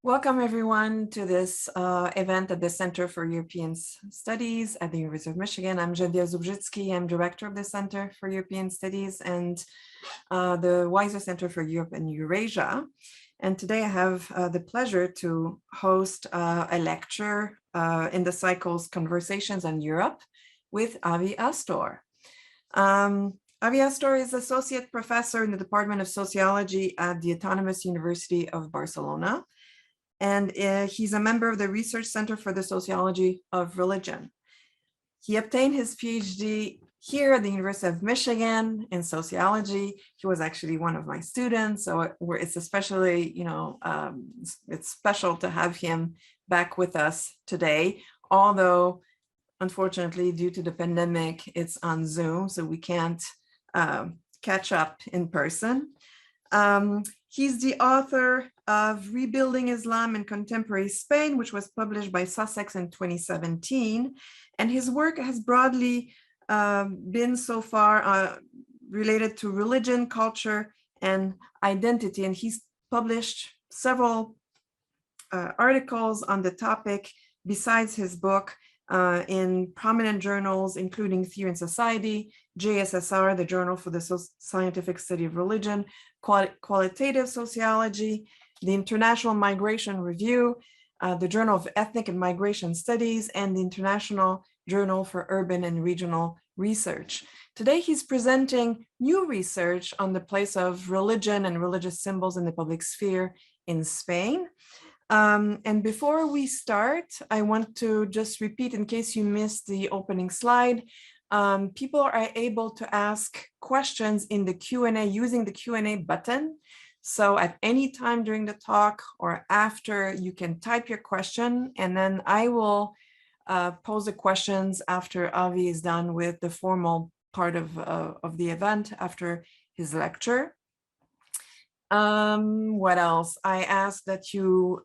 Welcome everyone to this event at the Center for European Studies at the University of Michigan. I'm Geneviève Zubrzitsky. I'm director of the Center for European Studies and the Weiser Center for Europe and Eurasia. And today I have the pleasure to host a lecture in the cycle's Conversations on Europe with Avi Astor. Avi Astor is associate professor in the Department of Sociology at the Autonomous University of Barcelona. And he's a member of the Research Center for the Sociology of Religion. He obtained his PhD here at the University of Michigan in sociology. He was actually one of my students, so it's especially, it's special to have him back with us today, although unfortunately, due to the pandemic, it's on Zoom, so we can't catch up in person. He's the author of Rebuilding Islam in Contemporary Spain, which was published by Sussex in 2017. And his work has broadly been so far related to religion, culture, and identity. And he's published several articles on the topic besides his book in prominent journals, including Theory and Society, JSSR, the Journal for the Scientific Study of Religion, Qualitative Sociology, the International Migration Review, the Journal of Ethnic and Migration Studies, and the International Journal for Urban and Regional Research. Today, he's presenting new research on the place of religion and religious symbols in the public sphere in Spain. And before we start, I want to just repeat, in case you missed the opening slide, people are able to ask questions in the Q&A using the Q&A button. So at any time during the talk or after, you can type your question, and then I will pose the questions after Avi is done with the formal part of the event after his lecture. What else? I ask that you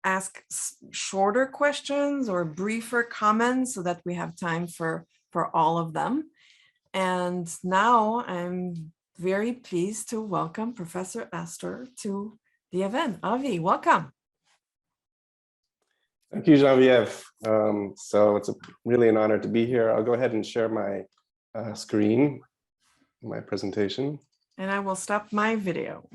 ask shorter questions or briefer comments so that we have time for all of them. And now I'm very pleased to welcome Professor Astor to the event. Avi, welcome. Thank you, Geneviève. So it's really an honor to be here. I'll go ahead and share my screen, my presentation. And I will stop my video.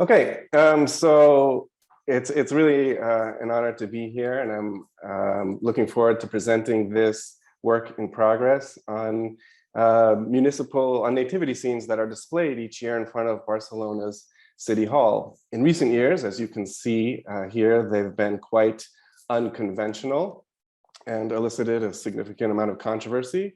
Okay, so it's really an honor to be here, and I'm looking forward to presenting this work in progress on nativity scenes that are displayed each year in front of Barcelona's City Hall. In recent years, as you can see here, they've been quite unconventional and elicited a significant amount of controversy.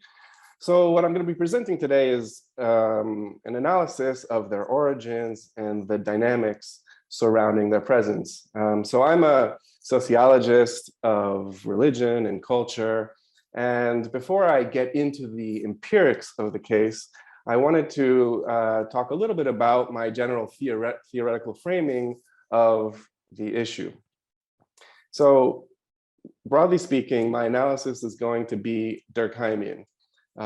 So what I'm going to be presenting today is an analysis of their origins and the dynamics surrounding their presence. So I'm a sociologist of religion and culture. And before I get into the empirics of the case, I wanted to talk a little bit about my general theoretical framing of the issue. So broadly speaking, my analysis is going to be Durkheimian.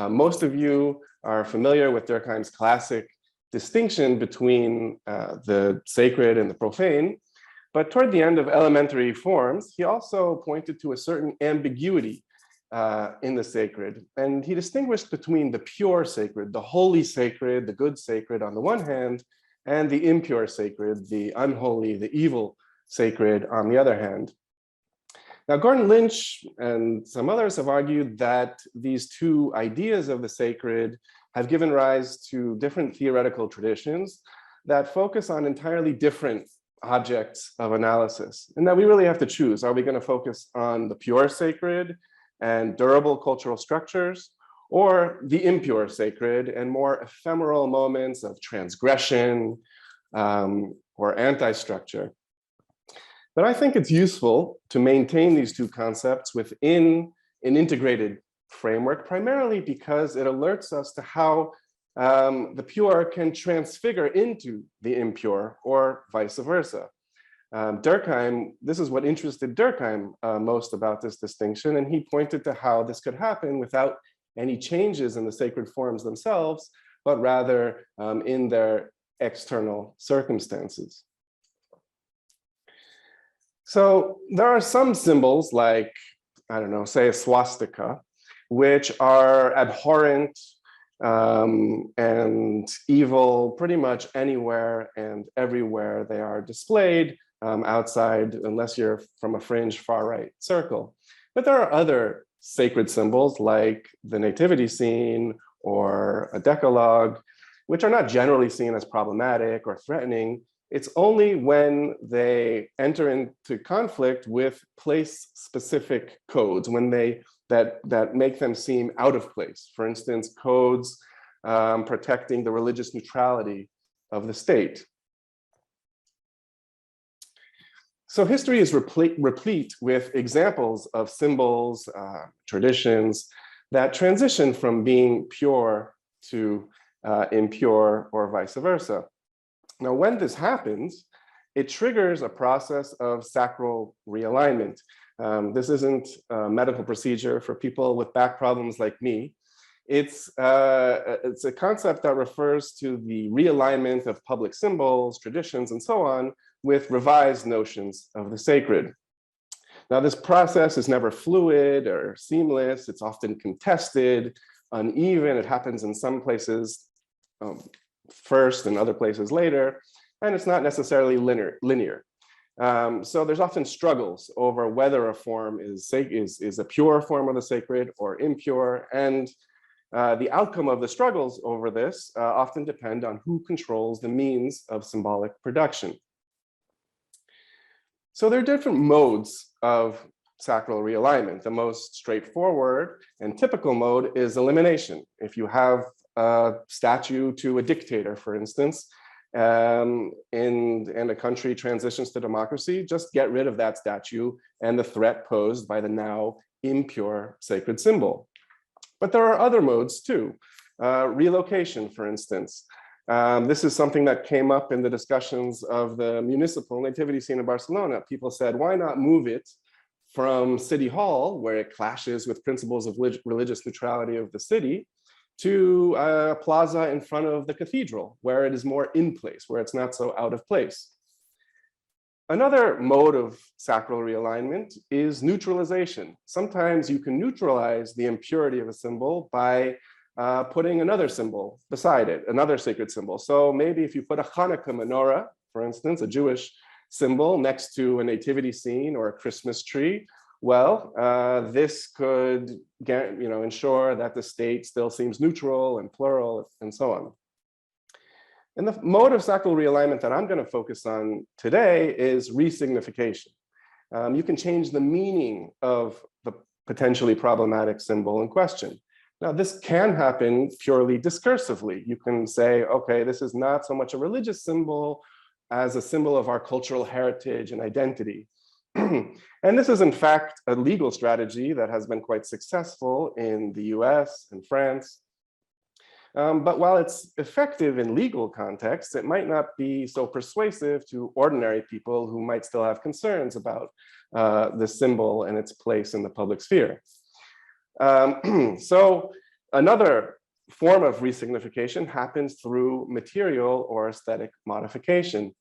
Most of you are familiar with Durkheim's classic distinction between the sacred and the profane, but toward the end of Elementary Forms, he also pointed to a certain ambiguity in the sacred. And he distinguished between the pure sacred, the holy sacred, the good sacred on the one hand, and the impure sacred, the unholy, the evil sacred on the other hand. Now, Gordon Lynch and some others have argued that these two ideas of the sacred have given rise to different theoretical traditions that focus on entirely different objects of analysis, and that we really have to choose. Are we going to focus on the pure sacred and durable cultural structures, or the impure sacred and more ephemeral moments of transgression or anti-structure? But I think it's useful to maintain these two concepts within an integrated framework, primarily because it alerts us to how the pure can transfigure into the impure or vice versa. Durkheim, this is what interested Durkheim most about this distinction, and he pointed to how this could happen without any changes in the sacred forms themselves, but rather in their external circumstances. So there are some symbols like, I don't know, say a swastika, which are abhorrent and evil pretty much anywhere and everywhere they are displayed outside, unless you're from a fringe far-right circle. But there are other sacred symbols like the nativity scene or a decalogue, which are not generally seen as problematic or threatening. It's only when they enter into conflict with place-specific codes, when that make them seem out of place. For instance, codes protecting the religious neutrality of the state. So history is replete with examples of symbols, traditions that transition from being pure to impure or vice versa. Now, when this happens, it triggers a process of sacral realignment. This isn't a medical procedure for people with back problems like me. It's a concept that refers to the realignment of public symbols, traditions, and so on with revised notions of the sacred. Now, this process is never fluid or seamless. It's often contested, uneven. It happens in some places first and other places later, and it's not necessarily linear. So there's often struggles over whether a form is a pure form of the sacred or impure, and the outcome of the struggles over this often depend on who controls the means of symbolic production. So there are different modes of sacral realignment. The most straightforward and typical mode is elimination. If you have a statue to a dictator, for instance, and a country transitions to democracy, just get rid of that statue and the threat posed by the now impure sacred symbol. But there are other modes too. Relocation, for instance. This is something that came up in the discussions of the municipal nativity scene in Barcelona. People said, why not move it from City Hall, where it clashes with principles of religious neutrality of the city, to a plaza in front of the cathedral, where it is more in place, where it's not so out of place. Another mode of sacral realignment is neutralization. Sometimes you can neutralize the impurity of a symbol by putting another symbol beside it, another sacred symbol. So maybe if you put a Hanukkah menorah, for instance, a Jewish symbol next to a nativity scene or a Christmas tree, well, this could ensure that the state still seems neutral and plural and so on. And the mode of sacral realignment that I'm going to focus on today is resignification. You can change the meaning of the potentially problematic symbol in question. Now, this can happen purely discursively. You can say, okay, this is not so much a religious symbol as a symbol of our cultural heritage and identity. And this is, in fact, a legal strategy that has been quite successful in the US and France. But while it's effective in legal contexts, it might not be so persuasive to ordinary people who might still have concerns about the symbol and its place in the public sphere. So another form of resignification happens through material or aesthetic modification.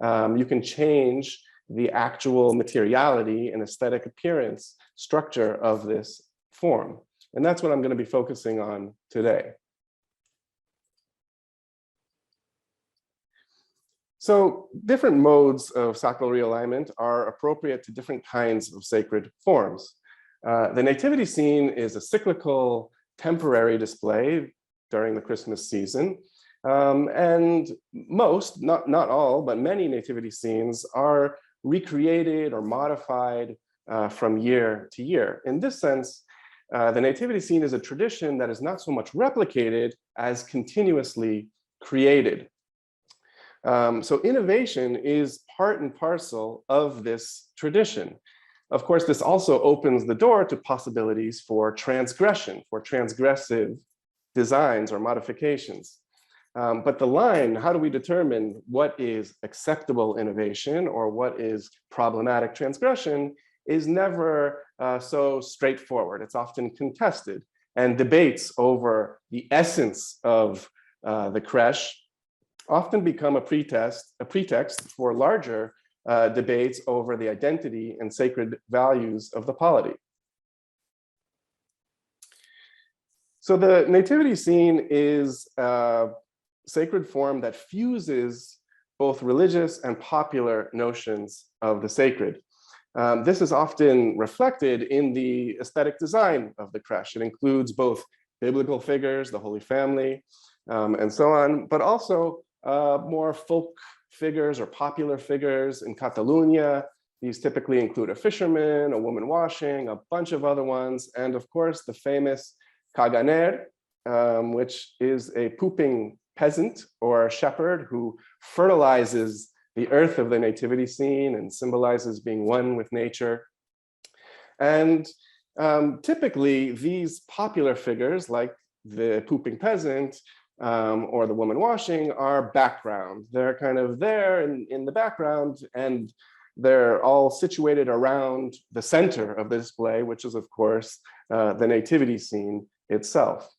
You can change the actual materiality and aesthetic appearance structure of this form. And that's what I'm going to be focusing on today. So different modes of sacral realignment are appropriate to different kinds of sacred forms. The nativity scene is a cyclical, temporary display during the Christmas season. And most, not all, but many nativity scenes are recreated or modified from year to year. In this sense, the nativity scene is a tradition that is not so much replicated as continuously created. So innovation is part and parcel of this tradition. Of course, this also opens the door to possibilities for transgression, for transgressive designs or modifications. But the line, how do we determine what is acceptable innovation or what is problematic transgression, is never so straightforward. It's often contested, and debates over the essence of the creche often become a pretext for larger debates over the identity and sacred values of the polity. So the nativity scene is a sacred form that fuses both religious and popular notions of the sacred. This is often reflected in the aesthetic design of the creche. It includes both biblical figures, the Holy Family, and so on, but also more folk figures or popular figures. In Catalonia, these typically include a fisherman, a woman washing, a bunch of other ones, and of course the famous caganer, which is a pooping peasant or shepherd who fertilizes the earth of the nativity scene and symbolizes being one with nature. And typically these popular figures like the pooping peasant or the woman washing are background. They're kind of there in the background, and they're all situated around the center of the display, which is of course the nativity scene itself.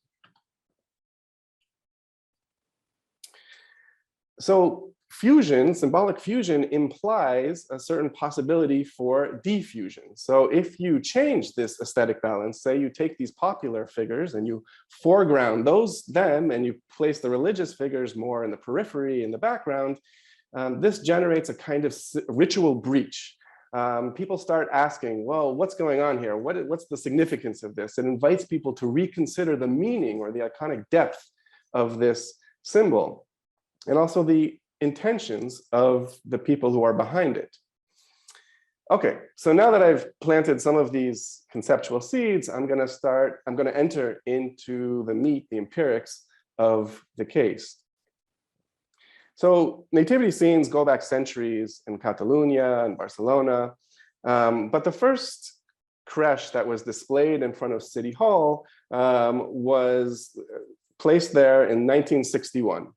So fusion, symbolic fusion, implies a certain possibility for diffusion. So if you change this aesthetic balance, say you take these popular figures and you foreground them and you place the religious figures more in the periphery, in the background, this generates a kind of ritual breach. People start asking, well, what's going on here? What's the significance of this? It invites people to reconsider the meaning or the iconic depth of this symbol, and also the intentions of the people who are behind it. Okay, so now that I've planted some of these conceptual seeds, I'm going to enter into the meat, the empirics of the case. So nativity scenes go back centuries in Catalonia and Barcelona, but the first creche that was displayed in front of City Hall was placed there in 1961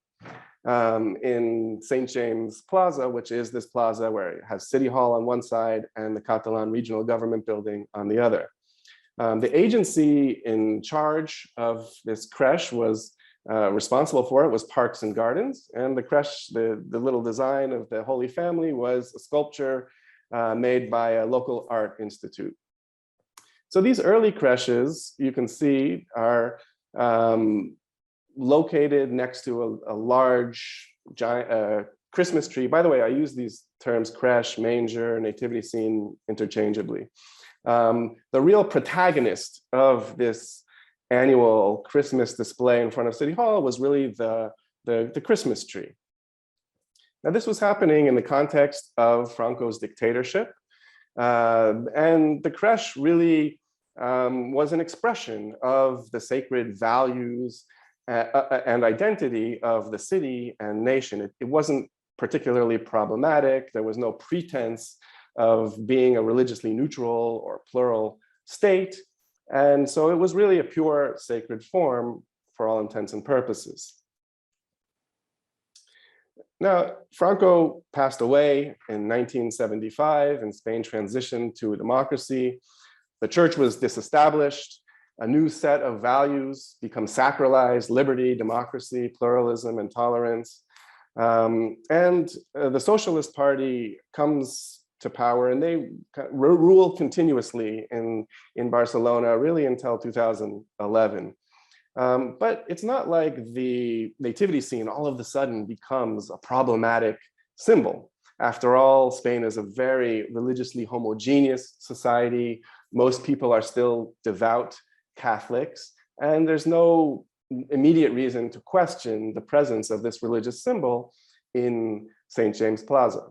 in St. James Plaza, which is this plaza where it has City Hall on one side and the Catalan regional government building on the other. The agency in charge of this creche was responsible for it was Parks and Gardens, and the creche, the little design of the Holy Family, was a sculpture made by a local art institute. So these early creches, you can see, are located next to a large giant Christmas tree. By the way, I use these terms creche, manger, nativity scene interchangeably. The real protagonist of this annual Christmas display in front of City Hall was really the Christmas tree. Now, this was happening in the context of Franco's dictatorship, and the creche really was an expression of the sacred values and identity of the city and nation. It wasn't particularly problematic. There was no pretense of being a religiously neutral or plural state. And so it was really a pure sacred form for all intents and purposes. Now, Franco passed away in 1975, and Spain transitioned to a democracy. The church was disestablished. A new set of values become sacralized: liberty, democracy, pluralism, and tolerance. The Socialist Party comes to power, and they rule continuously in Barcelona, really until 2011. But it's not like the nativity scene all of a sudden becomes a problematic symbol. After all, Spain is a very religiously homogeneous society. Most people are still devout Catholics, and there's no immediate reason to question the presence of this religious symbol in St. James Plaza.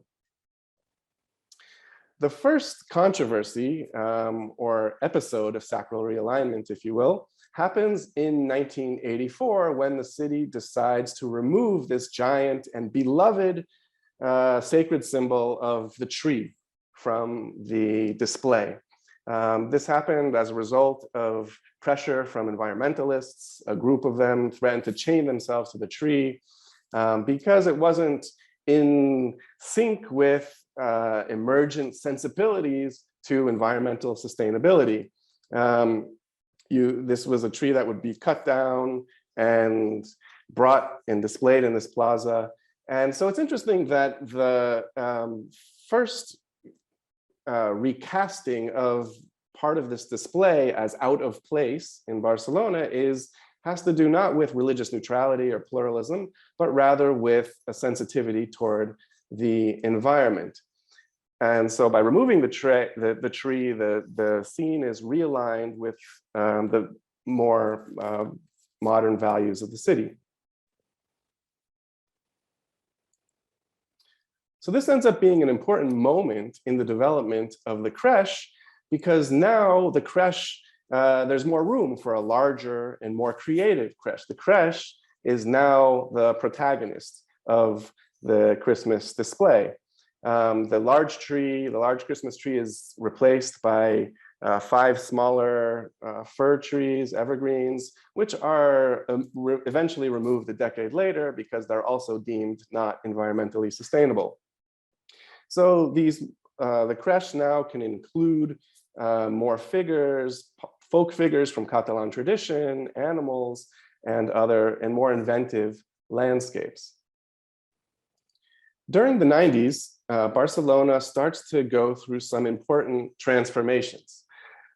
The first controversy or episode of sacral realignment, if you will, happens in 1984 when the city decides to remove this giant and beloved sacred symbol of the tree from the display. This happened as a result of pressure from environmentalists. A group of them threatened to chain themselves to the tree. because it wasn't in sync with emergent sensibilities to environmental sustainability. This was a tree that would be cut down and brought and displayed in this plaza. And so it's interesting that the first recasting of part of this display as out of place in Barcelona has to do not with religious neutrality or pluralism, but rather with a sensitivity toward the environment. And so by removing the tree, the scene is realigned with the more modern values of the city. So this ends up being an important moment in the development of the creche, because now the creche, there's more room for a larger and more creative creche. The creche is now the protagonist of the Christmas display. The large Christmas tree is replaced by 5 smaller fir trees, evergreens, which are eventually removed a decade later because they're also deemed not environmentally sustainable. So the creche now can include more figures, folk figures from Catalan tradition, animals, and other and more inventive landscapes. During the 90s, Barcelona starts to go through some important transformations.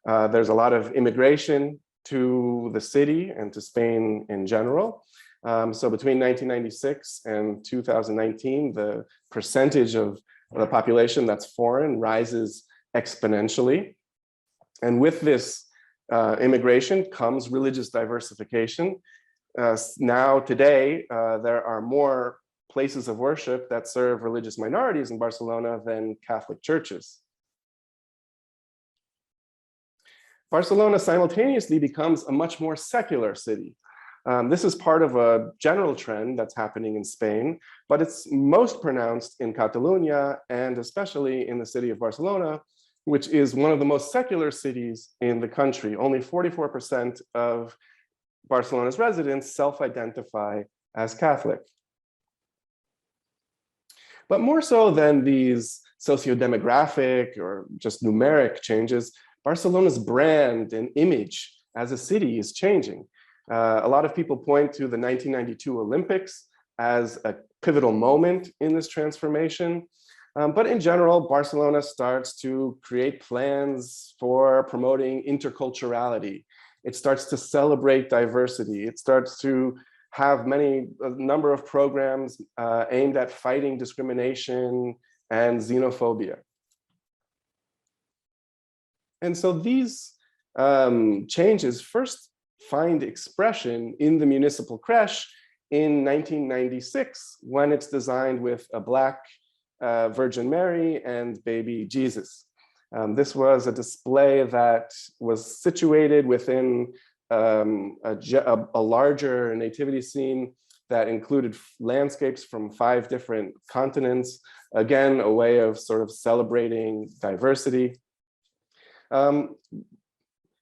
There's a lot of immigration to the city and to Spain in general. So between 1996 and 2019, the percentage of the population that's foreign rises exponentially. And with this immigration comes religious diversification. Now today, there are more places of worship that serve religious minorities in Barcelona than Catholic churches. Barcelona simultaneously becomes a much more secular city. This is part of a general trend that's happening in Spain, but it's most pronounced in Catalonia and especially in the city of Barcelona, which is one of the most secular cities in the country. Only 44% of Barcelona's residents self-identify as Catholic. But more so than these socio-demographic or just numeric changes, Barcelona's brand and image as a city is changing. A lot of people point to the 1992 Olympics as a pivotal moment in this transformation. But in general, Barcelona starts to create plans for promoting interculturality. It starts to celebrate diversity. It starts to have a number of programs aimed at fighting discrimination and xenophobia. And so these changes first find expression in the municipal creche in 1996, when it's designed with a Black Virgin Mary and baby Jesus. This was a display that was situated within a larger nativity scene that included landscapes from 5 different continents. Again, a way of sort of celebrating diversity.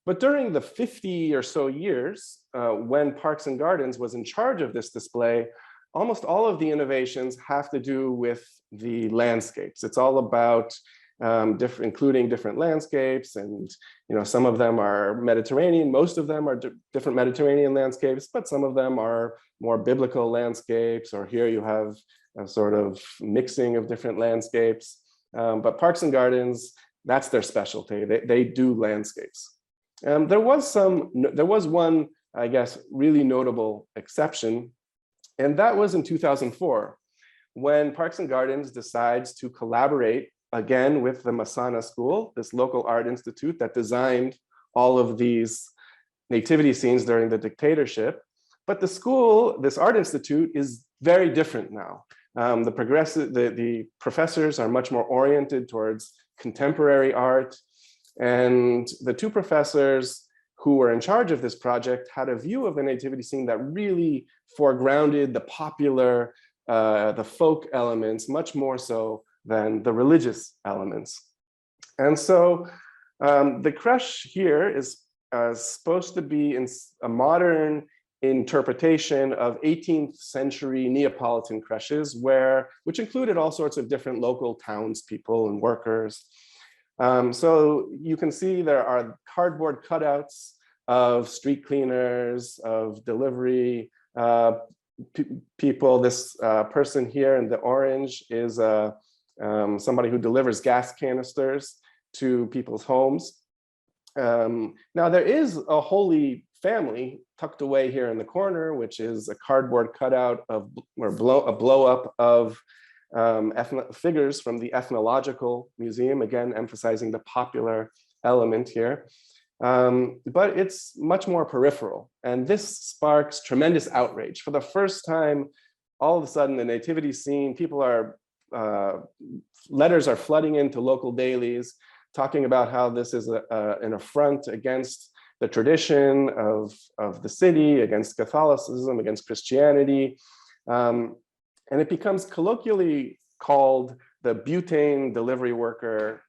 But during the 50 or so years, when Parks and Gardens was in charge of this display, almost all of the innovations have to do with the landscapes. It's all about including different landscapes, and some of them are Mediterranean, most of them are different Mediterranean landscapes, but some of them are more biblical landscapes, or here you have a sort of mixing of different landscapes. But Parks and Gardens, that's their specialty. They do landscapes. There was one, I guess, really notable exception, and that was in 2004, when Parks and Gardens decides to collaborate again with the Massana School, this local art institute that designed all of these nativity scenes during the dictatorship. But the school, this art institute, is very different now. The professors are much more oriented towards contemporary art. And the 2 professors who were in charge of this project had a view of the nativity scene that really foregrounded the popular, the folk elements, much more so than the religious elements. And so the creche here is supposed to be a modern interpretation of 18th century Neapolitan creches, which included all sorts of different local townspeople and workers. So you can see there are cardboard cutouts of street cleaners, of delivery people. This person here in the orange is somebody who delivers gas canisters to people's homes. Now there is a Holy Family tucked away here in the corner, which is a cardboard cutout of, or a blow up of figures from the Ethnological Museum, again emphasizing the popular element here. But it's much more peripheral, and this sparks tremendous outrage. For the first time, all of a sudden, the nativity scene, letters are flooding into local dailies, talking about how this is an affront against the tradition of the city, against Catholicism, against Christianity. And it becomes colloquially called the butane delivery worker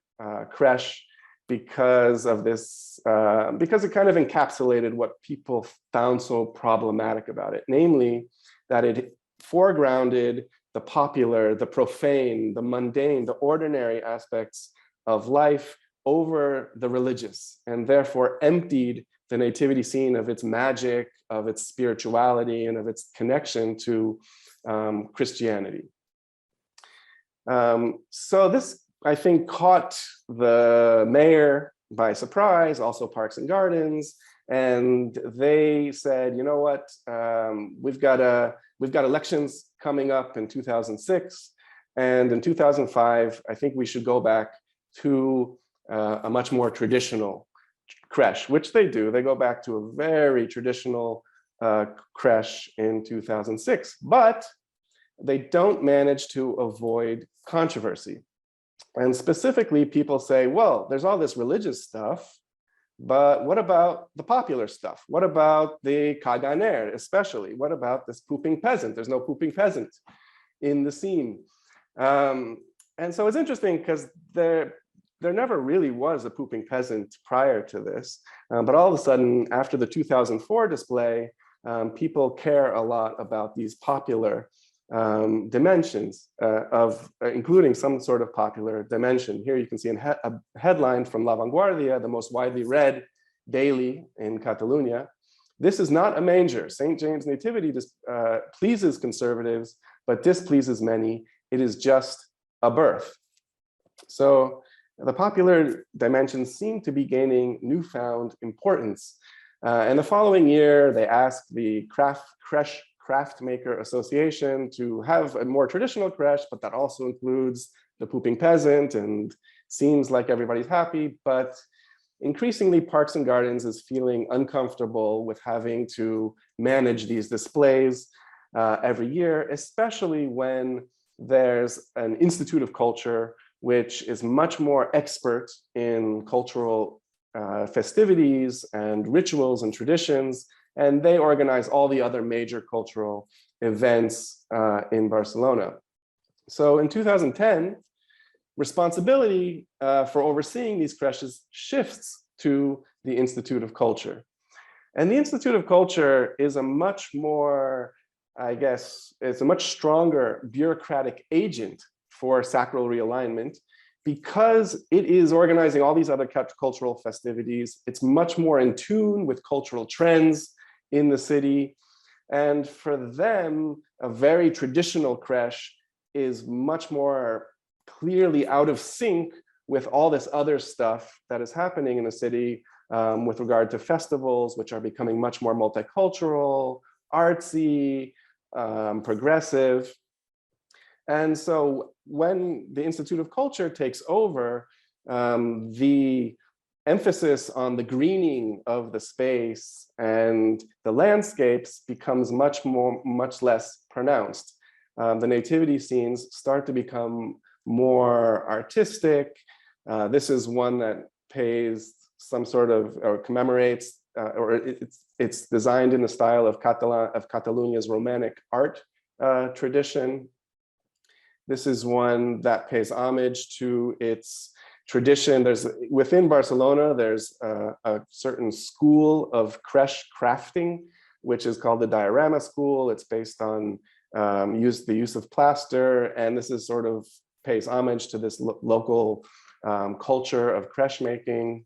creche because of this, because it kind of encapsulated what people found so problematic about it, namely that it foregrounded the popular, the profane, the mundane, the ordinary aspects of life over the religious, and therefore emptied the nativity scene of its magic, of its spirituality, and of its connection to Christianity. So this, I think, caught the mayor by surprise, also Parks and Gardens, and they said, you know what, we've got elections coming up in 2006, and in 2005, I think we should go back to a much more traditional creche, which they do. They go back to a very traditional creche in 2006, but they don't manage to avoid controversy. And specifically, people say, well, there's all this religious stuff, but what about the popular stuff? What about the caganer, especially? What about this pooping peasant? There's no pooping peasant in the scene. And so it's interesting because there never really was a pooping peasant prior to this. But all of a sudden, after the 2004 display, people care a lot about these popular dimensions including some sort of popular dimension. Here you can see a headline from La Vanguardia, the most widely read daily in Catalonia. This is not a manger. St. James Nativity pleases conservatives, but displeases many. It is just a birth. So the popular dimensions seem to be gaining newfound importance. And the following year, they asked the Craft Maker Association to have a more traditional creche, but that also includes the pooping peasant, and seems like everybody's happy. But increasingly, Parks and Gardens is feeling uncomfortable with having to manage these displays every year, especially when there's an Institute of Culture, which is much more expert in cultural festivities and rituals and traditions. And they organize all the other major cultural events in Barcelona. So in 2010, responsibility for overseeing these creches shifts to the Institute of Culture. And the Institute of Culture is a much more, I guess, it's a much stronger bureaucratic agent for Sacral Realignment, because it is organizing all these other cultural festivities. It's much more in tune with cultural trends in the city. And for them, a very traditional creche is much more clearly out of sync with all this other stuff that is happening in the city with regard to festivals, which are becoming much more multicultural, artsy, progressive. And so when the Institute of Culture takes over, the emphasis on the greening of the space and the landscapes becomes much less pronounced. The nativity scenes start to become more artistic. This is one that pays some sort of, or commemorates, or it's designed in the style of Catalonia's Romantic art tradition. This is one that pays homage to its tradition. Within Barcelona, there's a certain school of creche crafting which is called the Diorama School. It's based on the use of plaster, and this is sort of pays homage to this local culture of creche making.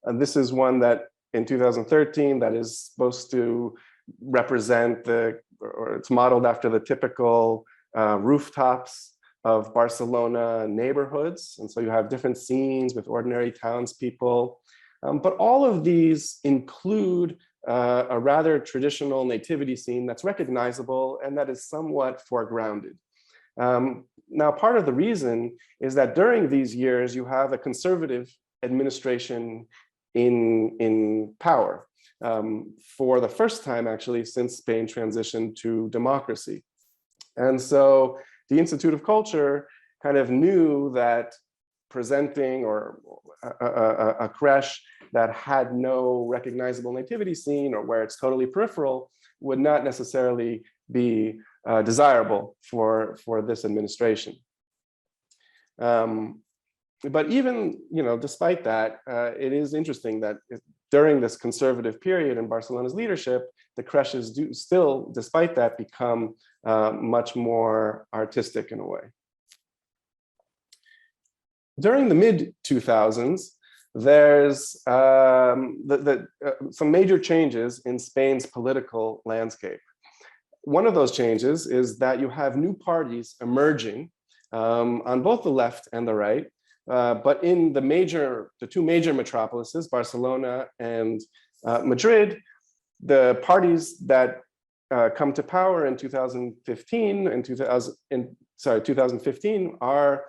And this is one that in 2013 that is supposed to represent or it's modeled after the typical rooftops of Barcelona neighborhoods. And so you have different scenes with ordinary townspeople. But all of these include a rather traditional nativity scene that's recognizable and that is somewhat foregrounded. Now, part of the reason is that during these years, you have a conservative administration in power for the first time, actually, since Spain transitioned to democracy. And so the Institute of Culture kind of knew that presenting or a creche that had no recognizable nativity scene or where it's totally peripheral would not necessarily be desirable for this administration. But even, despite that, it is interesting that during this conservative period in Barcelona's leadership, the creches do still, despite that, become much more artistic in a way. During the mid-2000s, there's some major changes in Spain's political landscape. One of those changes is that you have new parties emerging on both the left and the right, but in the two major metropolises, Barcelona and Madrid, the parties that come to power in 2015 and 2015 are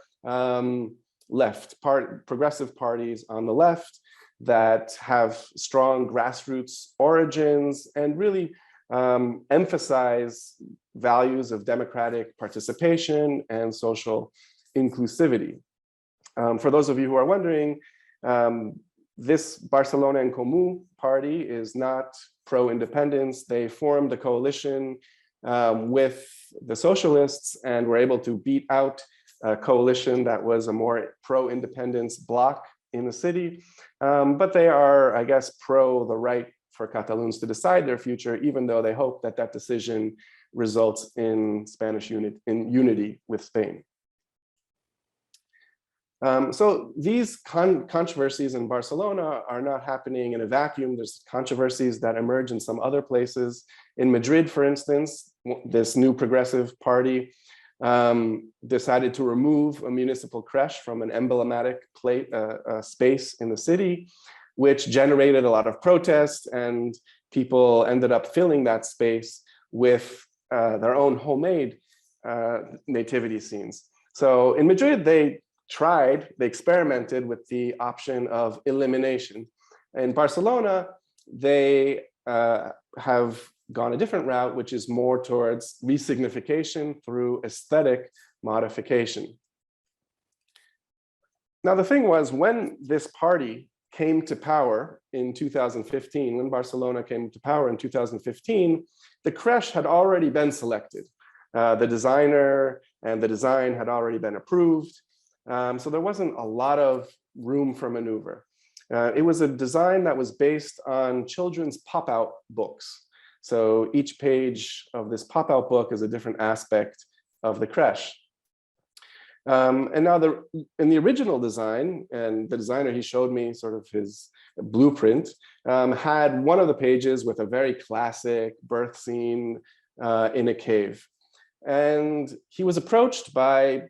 progressive parties on the left that have strong grassroots origins and really emphasize values of democratic participation and social inclusivity. For those of you who are wondering, this Barcelona en Comú party is not pro-independence. They formed a coalition with the socialists and were able to beat out a coalition that was a more pro-independence bloc in the city. But they are, I guess, pro the right for Catalans to decide their future, even though they hope that that decision results in Spanish unity with Spain. So these controversies in Barcelona are not happening in a vacuum. There's controversies that emerge in some other places. In Madrid, for instance, this new progressive party decided to remove a municipal creche from an emblematic space in the city, which generated a lot of protest, and people ended up filling that space with their own homemade nativity scenes. So in Madrid, they experimented with the option of elimination. In Barcelona, they have gone a different route, which is more towards resignification through aesthetic modification. Now, the thing was, when this party came to power in 2015, when Barcelona came to power in 2015, the creche had already been selected. The designer and the design had already been approved. So there wasn't a lot of room for maneuver. It was a design that was based on children's pop-out books. So each page of this pop-out book is a different aspect of the creche. And now in the original design, and the designer, he showed me sort of his blueprint, had one of the pages with a very classic birth scene in a cave. And he was approached by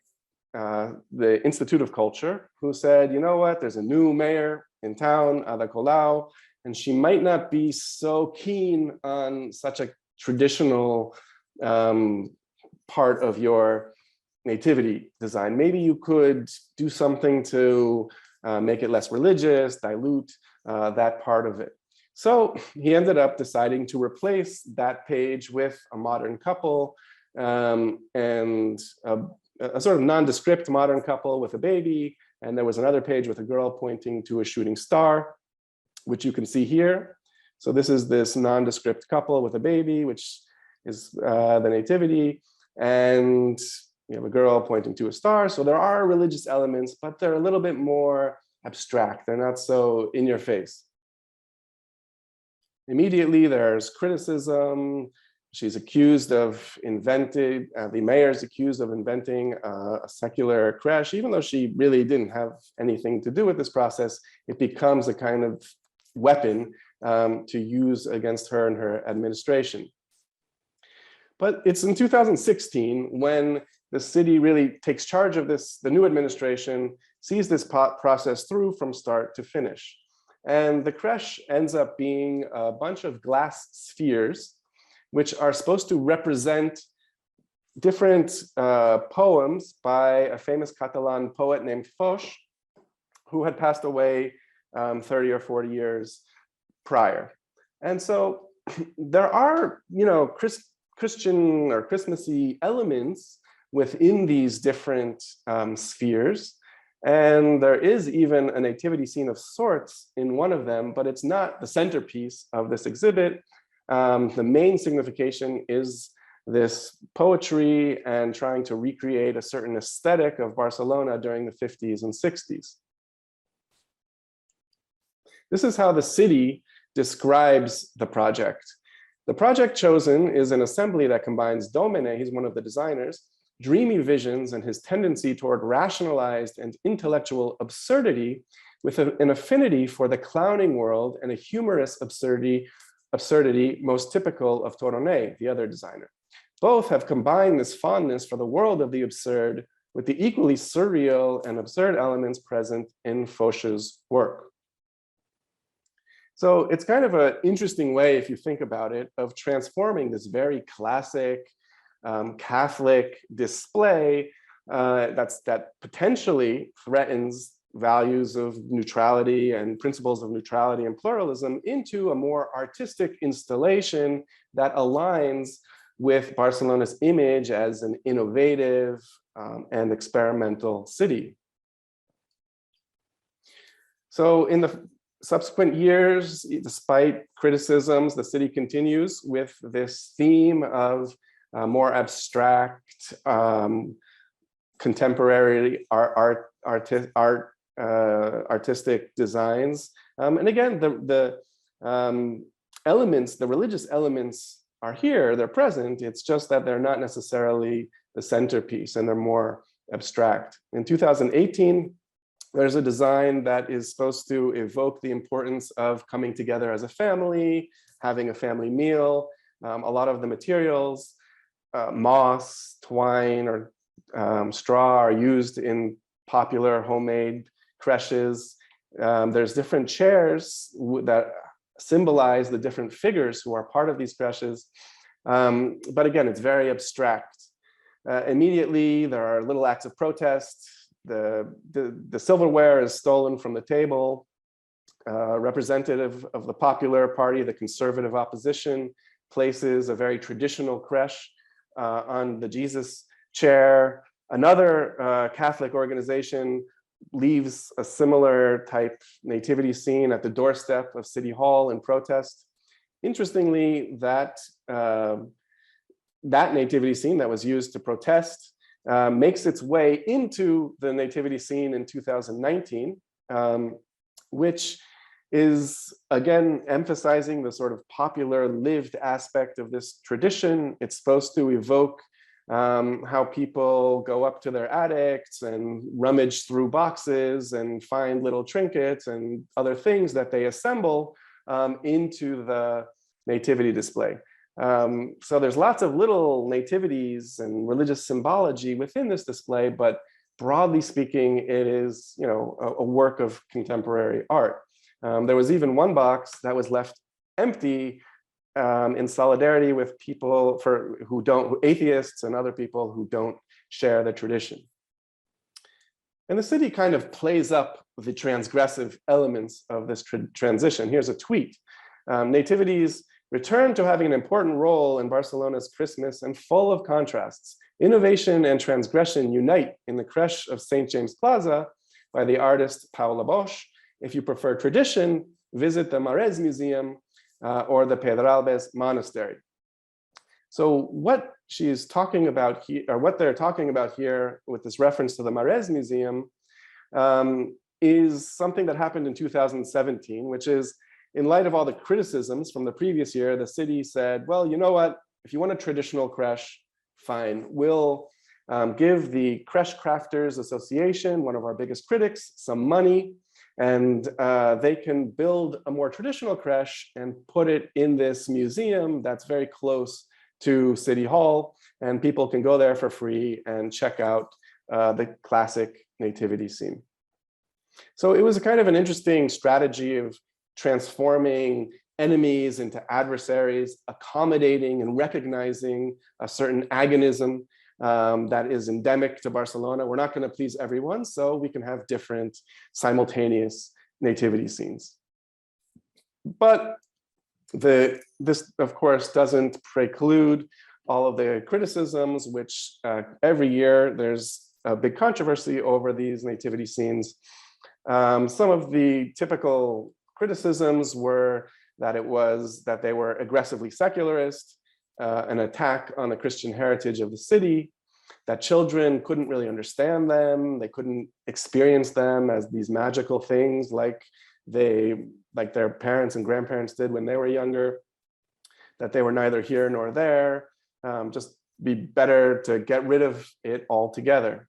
the Institute of Culture, who said, you know what, there's a new mayor in town, Ada Colau, and she might not be so keen on such a traditional part of your nativity design. Maybe you could do something to make it less religious, dilute that part of it. So he ended up deciding to replace that page with a modern couple and a sort of nondescript modern couple with a baby. And there was another page with a girl pointing to a shooting star, which you can see here. So this is this nondescript couple with a baby, which is the nativity. And you have a girl pointing to a star. So there are religious elements, but they're a little bit more abstract. They're not so in your face. Immediately, there's criticism. She's accused of inventing, the mayor's accused of inventing a secular creche, even though she really didn't have anything to do with this process. It becomes a kind of weapon to use against her and her administration. But it's in 2016 when the city really takes charge of this, the new administration sees this process through from start to finish. And the creche ends up being a bunch of glass spheres, which are supposed to represent different poems by a famous Catalan poet named Foix, who had passed away 30 or 40 years prior. And so there are, Christian or Christmassy elements within these different spheres. And there is even a nativity scene of sorts in one of them, but it's not the centerpiece of this exhibit. The main signification is this poetry and trying to recreate a certain aesthetic of Barcelona during the 50s and 60s. This is how the city describes the project. The project chosen is an assembly that combines Domene, he's one of the designers, dreamy visions and his tendency toward rationalized and intellectual absurdity with an affinity for the clowning world and a humorous absurdity most typical of Toronnet, the other designer. Both have combined this fondness for the world of the absurd with the equally surreal and absurd elements present in Foix's work. So it's kind of an interesting way, if you think about it, of transforming this very classic Catholic display that potentially threatens values of neutrality and principles of neutrality and pluralism into a more artistic installation that aligns with Barcelona's image as an innovative and experimental city. So in the subsequent years, despite criticisms, the city continues with this theme of more abstract, contemporary artistic designs. And again, the elements, the religious elements are here, they're present. It's just that they're not necessarily the centerpiece and they're more abstract. In 2018, there's a design that is supposed to evoke the importance of coming together as a family, having a family meal. A lot of the materials, moss, twine, or straw are used in popular homemade creches. There's different chairs that symbolize the different figures who are part of these creches. But again, it's very abstract. Immediately, there are little acts of protest. The silverware is stolen from the table. Representative of the popular party, the conservative opposition, places a very traditional creche on the Jesus chair. Another Catholic organization leaves a similar type nativity scene at the doorstep of City Hall in protest. Interestingly, that nativity scene that was used to protest makes its way into the nativity scene in 2019, which is again emphasizing the sort of popular lived aspect of this tradition. It's supposed to evoke how people go up to their attics and rummage through boxes and find little trinkets and other things that they assemble into the nativity display. So there's lots of little nativities and religious symbology within this display, but broadly speaking, it is, a work of contemporary art. There was even one box that was left empty in solidarity with people atheists and other people who don't share the tradition. And the city kind of plays up the transgressive elements of this transition. Here's a tweet. Nativities return to having an important role in Barcelona's Christmas and full of contrasts. Innovation and transgression unite in the creche of St. James Plaza by the artist Paula Bosch. If you prefer tradition, visit the Marez Museum or the Pedralbes Monastery. So what she's talking about here, or what they're talking about here with this reference to the Marez Museum is something that happened in 2017, which is in light of all the criticisms from the previous year, the city said, well, you know what, if you want a traditional creche, fine, we'll give the Creche Crafters Association, one of our biggest critics, some money, and they can build a more traditional creche and put it in this museum that's very close to City Hall, and people can go there for free and check out the classic nativity scene. So it was a kind of an interesting strategy of transforming enemies into adversaries, accommodating and recognizing a certain agonism that is endemic to Barcelona. We're not going to please everyone, so we can have different simultaneous nativity scenes. But this, of course, doesn't preclude all of the criticisms, which every year there's a big controversy over these nativity scenes. Some of the typical criticisms were that they were aggressively secularist, an attack on the Christian heritage of the city, that children couldn't really understand them, they couldn't experience them as these magical things like their parents and grandparents did when they were younger, that they were neither here nor there, just be better to get rid of it altogether.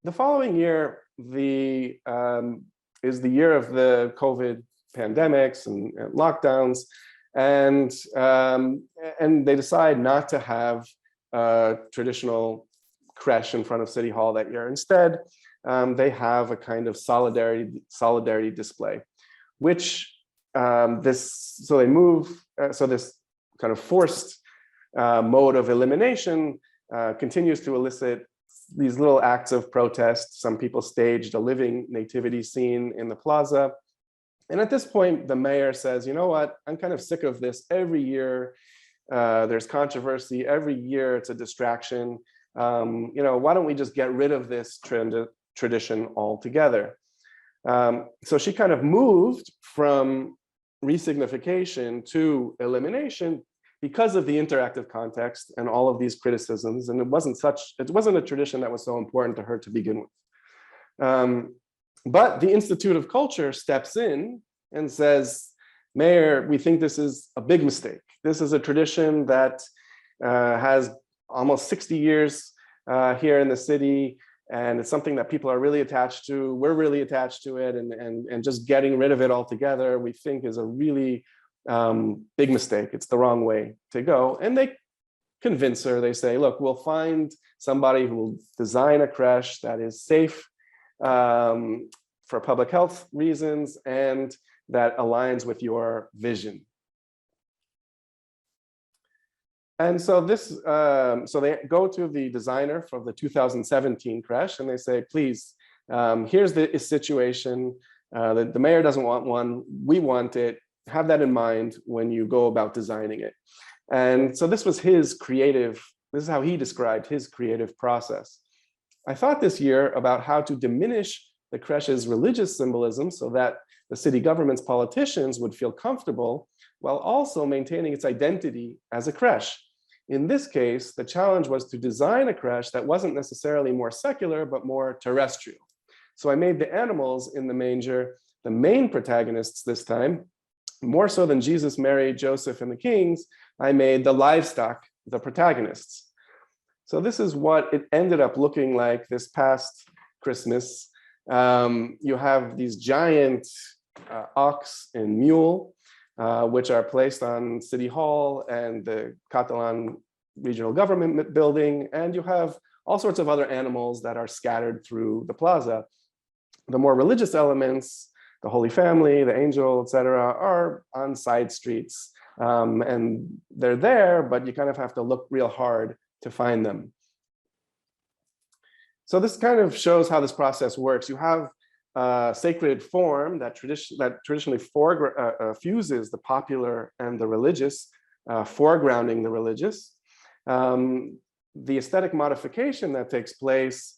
The following year, is the year of the COVID pandemics and lockdowns, and they decide not to have a traditional creche in front of City Hall that year. Instead, they have a kind of solidarity display, which this kind of forced mode of elimination continues to elicit these little acts of protest. Some people staged a living nativity scene in the plaza. And at this point, the mayor says, you know what, I'm kind of sick of this. Every year, there's controversy. Every year, it's a distraction. Why don't we just get rid of this tradition altogether? So she kind of moved from resignification to elimination because of the interactive context and all of these criticisms. And it wasn't a tradition that was so important to her to begin with. But the Institute of Culture steps in and says, Mayor, we think this is a big mistake. This is a tradition that has almost 60 years here in the city, and it's something that people are really attached to. We're really attached to it, and just getting rid of it altogether, we think is a really big mistake. It's the wrong way to go. And they convince her. They say, look, we'll find somebody who will design a creche that is safe for public health reasons and that aligns with your vision. And so so they go to the designer for the 2017 creche and they say, please, here's the situation. The mayor doesn't want one. We want it. Have that in mind when you go about designing it. And so this is how he described his creative process. I thought this year about how to diminish the creche's religious symbolism so that the city government's politicians would feel comfortable while also maintaining its identity as a creche. In this case, the challenge was to design a creche that wasn't necessarily more secular, but more terrestrial. So I made the animals in the manger the main protagonists this time. More so than Jesus, Mary, Joseph, and the kings, I made the livestock the protagonists. So this is what it ended up looking like this past Christmas. You have these giant ox and mule, which are placed on City Hall and the Catalan regional government building, and you have all sorts of other animals that are scattered through the plaza. The more religious elements, the Holy Family, the angel, etc., are on side streets, and they're there, but you kind of have to look real hard to find them. So this kind of shows how this process works. You have a sacred form that traditionally fuses the popular and the religious, foregrounding the religious. The aesthetic modification that takes place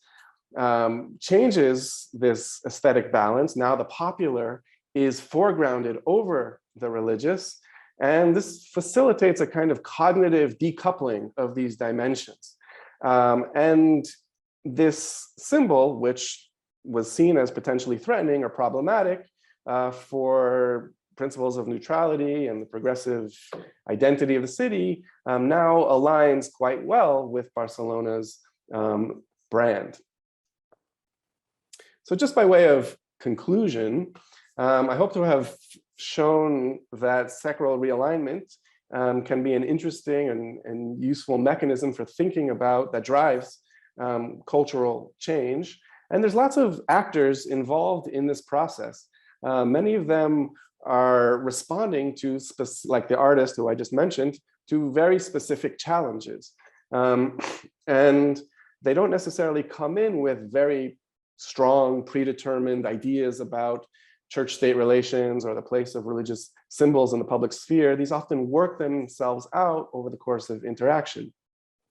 changes this aesthetic balance. Now the popular is foregrounded over the religious, and this facilitates a kind of cognitive decoupling of these dimensions. And this symbol, which was seen as potentially threatening or problematic, for principles of neutrality and the progressive identity of the city now aligns quite well with Barcelona's brand. So just by way of conclusion, I hope to have shown that sacral realignment can be an interesting and useful mechanism for thinking about that drives cultural change. And there's lots of actors involved in this process. Many of them are responding to, like the artist who I just mentioned, to very specific challenges. And they don't necessarily come in with very strong, predetermined ideas about church-state relations or the place of religious symbols in the public sphere. These often work themselves out over the course of interaction.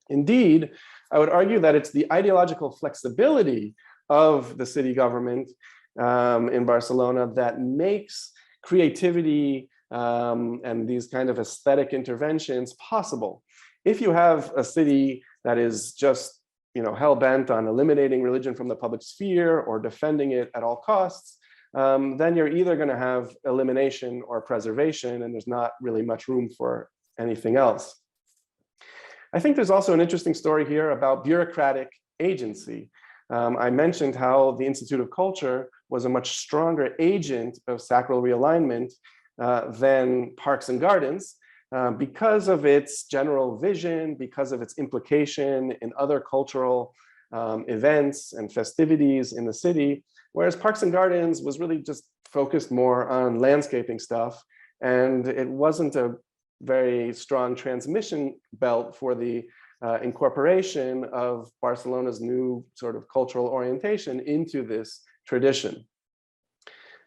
Indeed, I would argue that it's the ideological flexibility of the city government in Barcelona that makes creativity and these kind of aesthetic interventions possible. If you have a city that is just hell-bent on eliminating religion from the public sphere or defending it at all costs, then you're either going to have elimination or preservation, and there's not really much room for anything else. I think there's also an interesting story here about bureaucratic agency. I mentioned how the Institute of Culture was a much stronger agent of sacral realignment than Parks and Gardens because of its general vision, because of its implication in other cultural events and festivities in the city, whereas Parks and Gardens was really just focused more on landscaping stuff, and it wasn't a very strong transmission belt for the incorporation of Barcelona's new sort of cultural orientation into this tradition.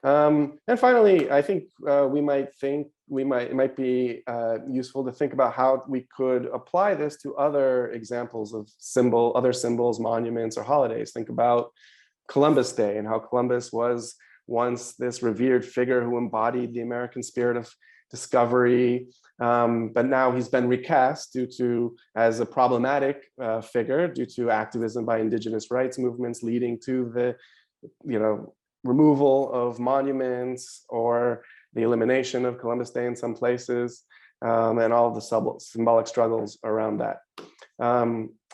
And finally, I think it might be useful to think about how we could apply this to other examples of other symbols, monuments, or holidays. Think about Columbus Day and how Columbus was once this revered figure who embodied the American spirit of discovery, but now he's been recast as a problematic figure due to activism by indigenous rights movements leading to the removal of monuments or the elimination of Columbus Day in some places, and all of the symbolic struggles around that.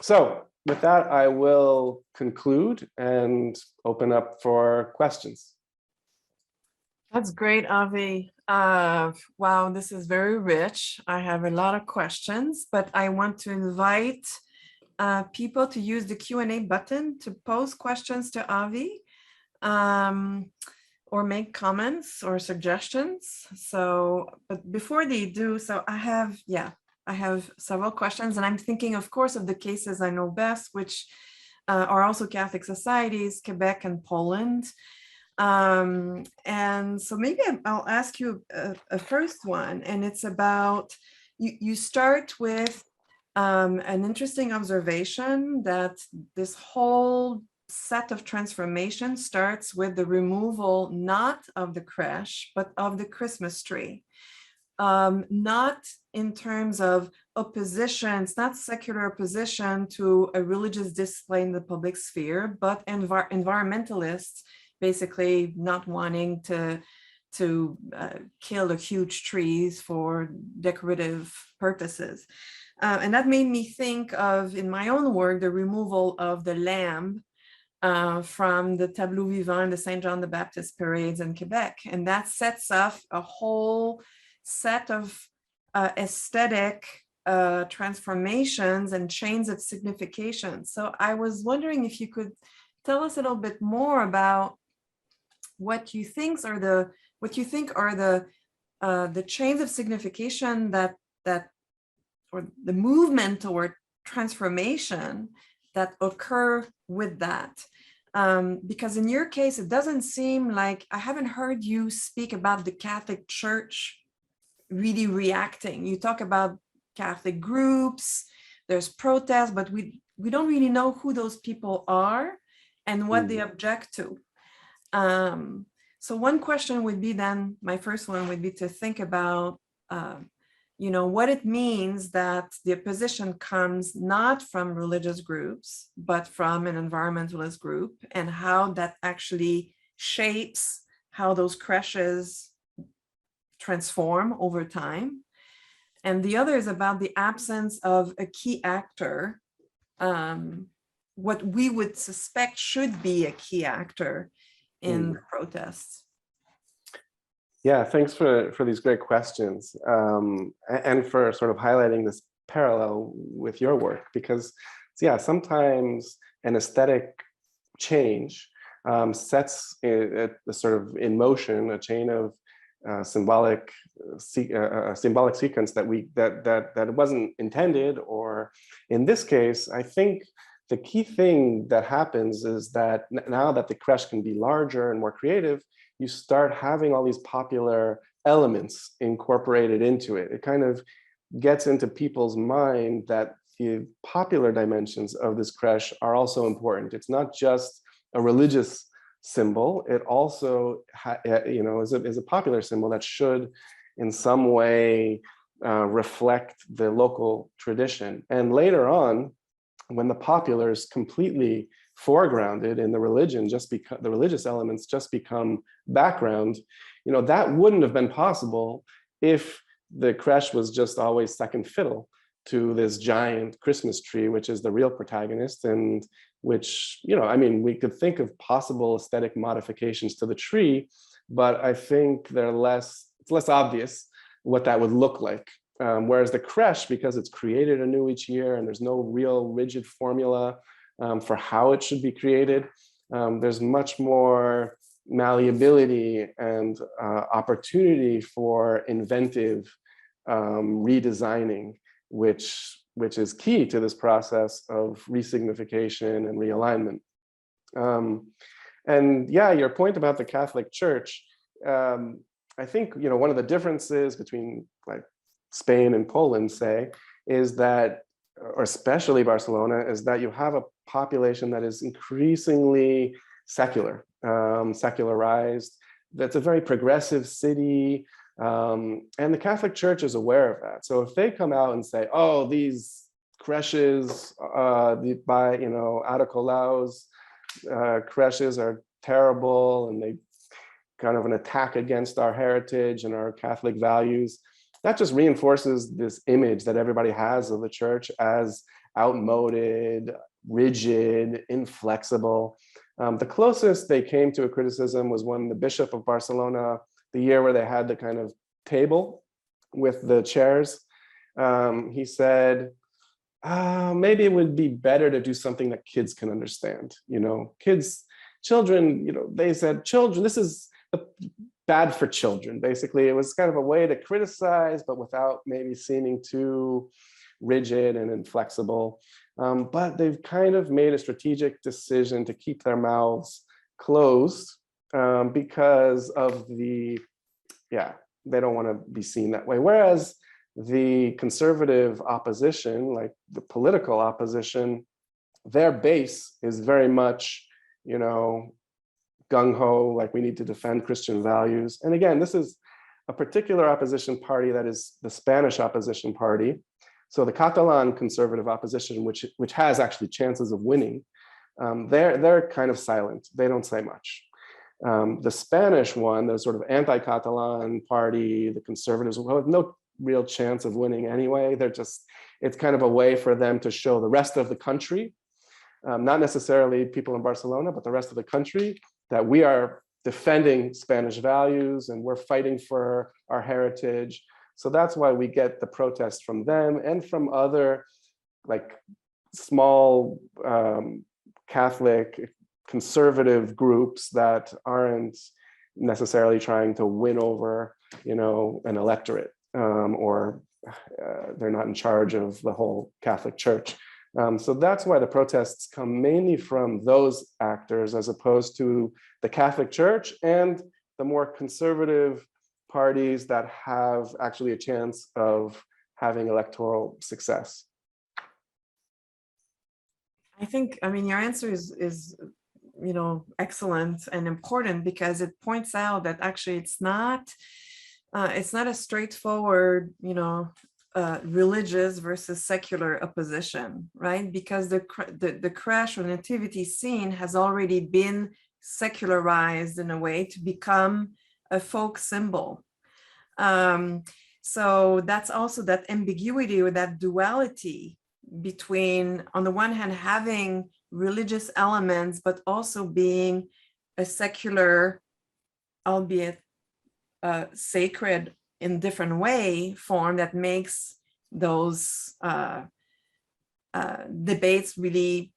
So with that, I will conclude and open up for questions. That's great, Avi. Wow, this is very rich. I have a lot of questions, but I want to invite people to use the Q&A button to pose questions to Avi, or make comments or suggestions. So, but before they do so, I have several questions, and I'm thinking, of course, of the cases I know best, which are also Catholic societies, Quebec and Poland. And so maybe I'll ask you a first one, and it's about, you start with an interesting observation that this whole set of transformation starts with the removal, not of the creche, but of the Christmas tree. Not in terms of opposition, it's not secular opposition to a religious display in the public sphere, but environmentalists basically not wanting to kill the huge trees for decorative purposes. And that made me think of, in my own work, the removal of the lamb from the tableau vivant, the Saint John the Baptist parades in Quebec. And that sets off a whole set of aesthetic transformations and chains of signification. So I was wondering if you could tell us a little bit more about what you think are the chains of signification that or the movement toward transformation that occur with that. Because in your case, it doesn't seem like, I haven't heard you speak about the Catholic Church really reacting. You talk about Catholic groups, there's protests, but we don't really know who those people are and what they object to. So one question would be then, my first one would be to think about, what it means that the opposition comes not from religious groups, but from an environmentalist group, and how that actually shapes how those creches transform over time. And the other is about the absence of a key actor, what we would suspect should be a key actor in the protests. Yeah, thanks for these great questions, and for sort of highlighting this parallel with your work, because yeah, sometimes an aesthetic change sets a sort of in motion a chain of symbolic sequence that it wasn't intended, or in this case, I think the key thing that happens is that now that the creche can be larger and more creative, you start having all these popular elements incorporated into it. It kind of gets into people's mind that the popular dimensions of this creche are also important. It's not just a religious symbol. It also, is a popular symbol that should, in some way, reflect the local tradition. And later on, when the popular is completely foregrounded in the religion, the religious elements just become background, that wouldn't have been possible if the creche was just always second fiddle to this giant Christmas tree, which is the real protagonist, and which, we could think of possible aesthetic modifications to the tree, but I think it's less obvious what that would look like. Whereas the creche, because it's created anew each year and there's no real rigid formula for how it should be created, there's much more malleability and opportunity for inventive redesigning, which is key to this process of resignification and realignment. And yeah, your point about the Catholic Church, I think one of the differences between like Spain and Poland, say, is that, or especially Barcelona, is that you have a population that is increasingly secular, secularized. That's a very progressive city. And the Catholic Church is aware of that. So if they come out and say, oh, these creches by, Ada Colau's creches are terrible, and they kind of an attack against our heritage and our Catholic values, that just reinforces this image that everybody has of the church as outmoded, rigid, inflexible. The closest they came to a criticism was when the Bishop of Barcelona, the year where they had the kind of table with the chairs, he said, maybe it would be better to do something that kids can understand. Children, they said, children, this is bad for children. Basically, it was kind of a way to criticize, but without maybe seeming too rigid and inflexible. But they've kind of made a strategic decision to keep their mouths closed because of they don't want to be seen that way. Whereas the conservative opposition, like the political opposition, their base is very much, gung-ho, like we need to defend Christian values. And again, this is a particular opposition party that is the Spanish opposition party. So the Catalan conservative opposition, which has actually chances of winning, they're kind of silent. They don't say much. The Spanish one, the sort of anti-Catalan party, the conservatives, will have no real chance of winning anyway. It's kind of a way for them to show the rest of the country, not necessarily people in Barcelona, but the rest of the country, that we are defending Spanish values and we're fighting for our heritage. So that's why we get the protests from them and from other like small Catholic conservative groups that aren't necessarily trying to win over, an electorate, or they're not in charge of the whole Catholic Church. So that's why the protests come mainly from those actors as opposed to the Catholic Church and the more conservative parties that have actually a chance of having electoral success. I think, your answer is excellent and important, because it points out that actually it's not a straightforward, religious versus secular opposition, right? Because the crash or nativity scene has already been secularized in a way to become a folk symbol. So that's also that ambiguity or that duality between, on the one hand, having religious elements, but also being a secular, albeit sacred in different way, form that makes those debates really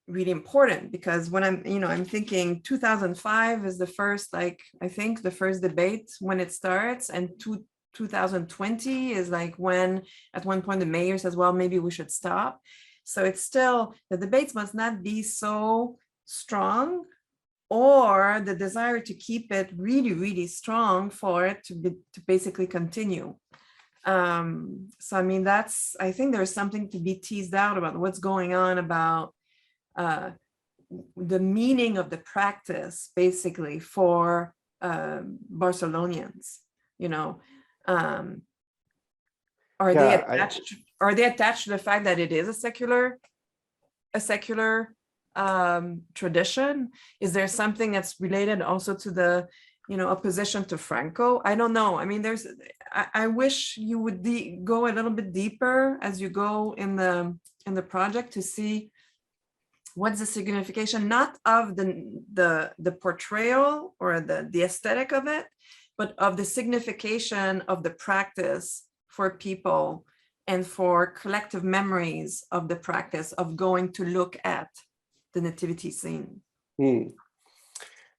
important. Because when I'm thinking 2005 is the first, like, I think the first debate when it starts, and 2020 is like when at one point the mayor says, well, maybe we should stop. So it's still, the debates must not be so strong, or the desire to keep it really, really strong for it to basically continue. So I mean, I think there's something to be teased out about what's going on about the meaning of the practice, basically, for Barcelonians. Are they attached to the fact that it is a secular tradition? Is there something that's related also to the opposition to Franco? I don't know. I mean, I wish you would go a little bit deeper as you go in the project to see what's the signification, not of the portrayal or the aesthetic of it, but of the signification of the practice for people and for collective memories of the practice of going to look at the nativity scene.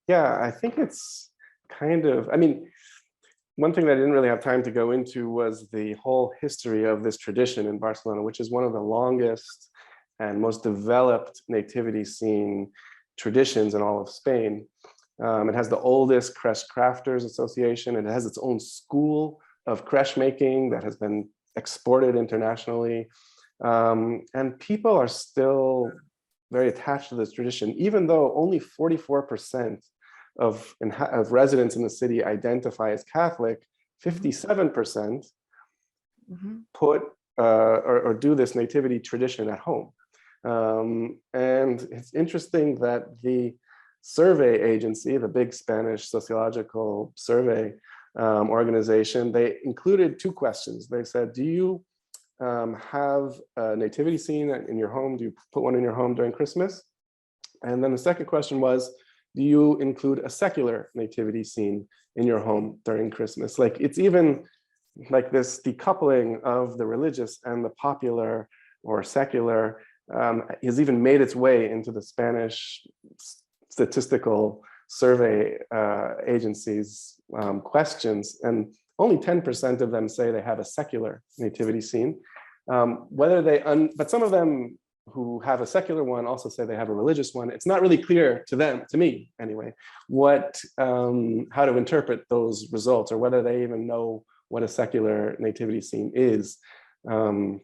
Yeah, I think it's kind of, I mean, one thing that I didn't really have time to go into was the whole history of this tradition in Barcelona, which is one of the longest and most developed nativity scene traditions in all of Spain. It has the oldest creche crafters association. It has its own school of creche making that has been exported internationally. And people are still very attached to this tradition, even though only 44% of residents in the city identify as Catholic. 57% put or do this nativity tradition at home. And it's interesting that the survey agency, the big Spanish sociological survey organization, they included two questions. They said, do you have a nativity scene in your home? Do you put one in your home during Christmas? And then the second question was, do you include a secular nativity scene in your home during Christmas? Like, it's even like this decoupling of the religious and the popular or secular has even made its way into the Spanish statistical survey agencies' questions, and only 10% of them say they have a secular nativity scene. But some of them who have a secular one also say they have a religious one. It's not really clear to them, to me anyway, how to interpret those results, or whether they even know what a secular nativity scene is. But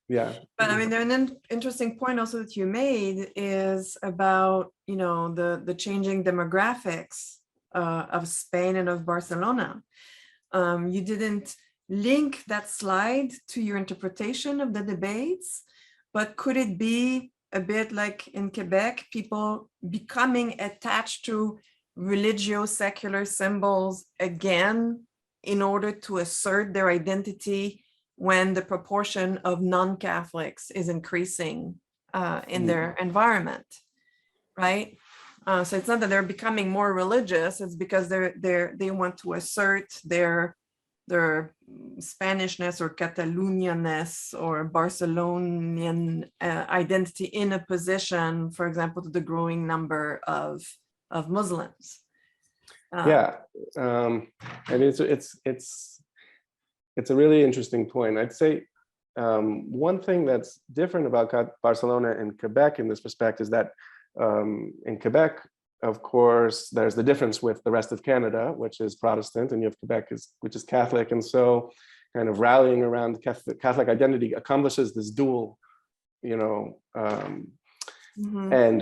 yeah. But I mean, an interesting point also that you made is about, the changing demographics of Spain and of Barcelona. You didn't link that slide to your interpretation of the debates, but could it be a bit like in Quebec, people becoming attached to religio-secular symbols again in order to assert their identity when the proportion of non-Catholics is increasing in their environment, right? So it's not that they're becoming more religious; it's because they want to assert their Spanishness or Catalonianness or Barcelonian identity in opposition, for example, to the growing number of Muslims. Yeah, and it's a really interesting point. I'd say one thing that's different about Barcelona and Quebec in this respect is that in Quebec, of course, there's the difference with the rest of Canada, which is Protestant, and you have Quebec, which is Catholic. And so kind of rallying around Catholic identity accomplishes this dual, end,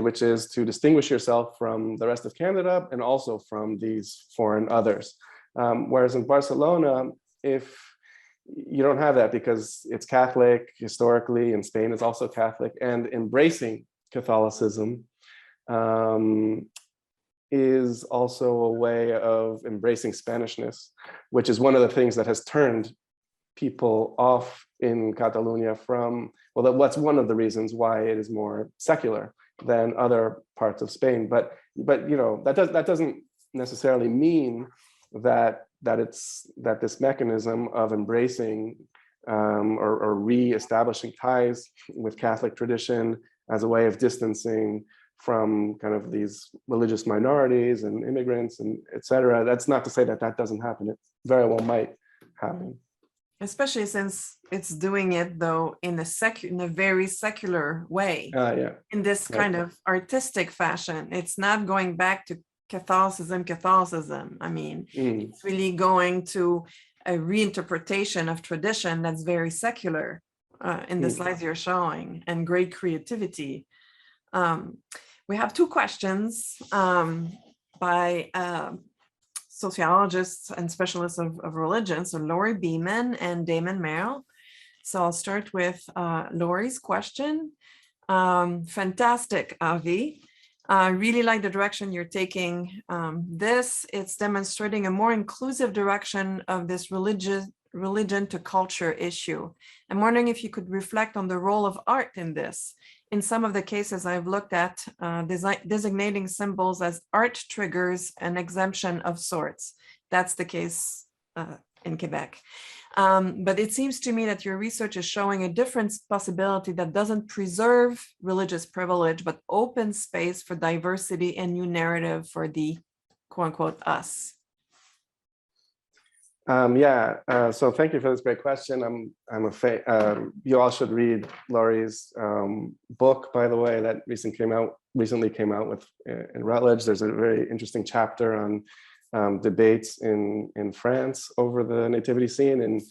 which is to distinguish yourself from the rest of Canada and also from these foreign others. Whereas in Barcelona, if you don't have that, because it's Catholic historically, and Spain is also Catholic, and embracing Catholicism is also a way of embracing Spanishness, which is one of the things that has turned people off in Catalonia from, well, that's one of the reasons why it is more secular than other parts of Spain. But you know, that doesn't necessarily mean that this mechanism of embracing or re-establishing ties with Catholic tradition as a way of distancing from kind of these religious minorities and immigrants and et cetera. That's not to say that that doesn't happen. It very well might happen. Especially since it's doing it though in a very secular way. Yeah. In this kind of artistic fashion. It's not going back to Catholicism. I mean, it's really going to a reinterpretation of tradition that's very secular in the slides you're showing, and great creativity. We have two questions by sociologists and specialists of religion, so Laurie Beeman and Damon Merrill. So I'll start with Laurie's question. Fantastic, Avi. I really like the direction you're taking this. It's demonstrating a more inclusive direction of this religion to culture issue. I'm wondering if you could reflect on the role of art in this. In some of the cases I've looked at, designating symbols as art triggers an exemption of sorts. That's the case in Quebec. But it seems to me that your research is showing a different possibility that doesn't preserve religious privilege, but open space for diversity and new narrative for the quote unquote us. So thank you for this great question. You all should read Laurie's book, by the way, that recently came out with in Routledge. There's a very interesting chapter on debates in France over the nativity scene,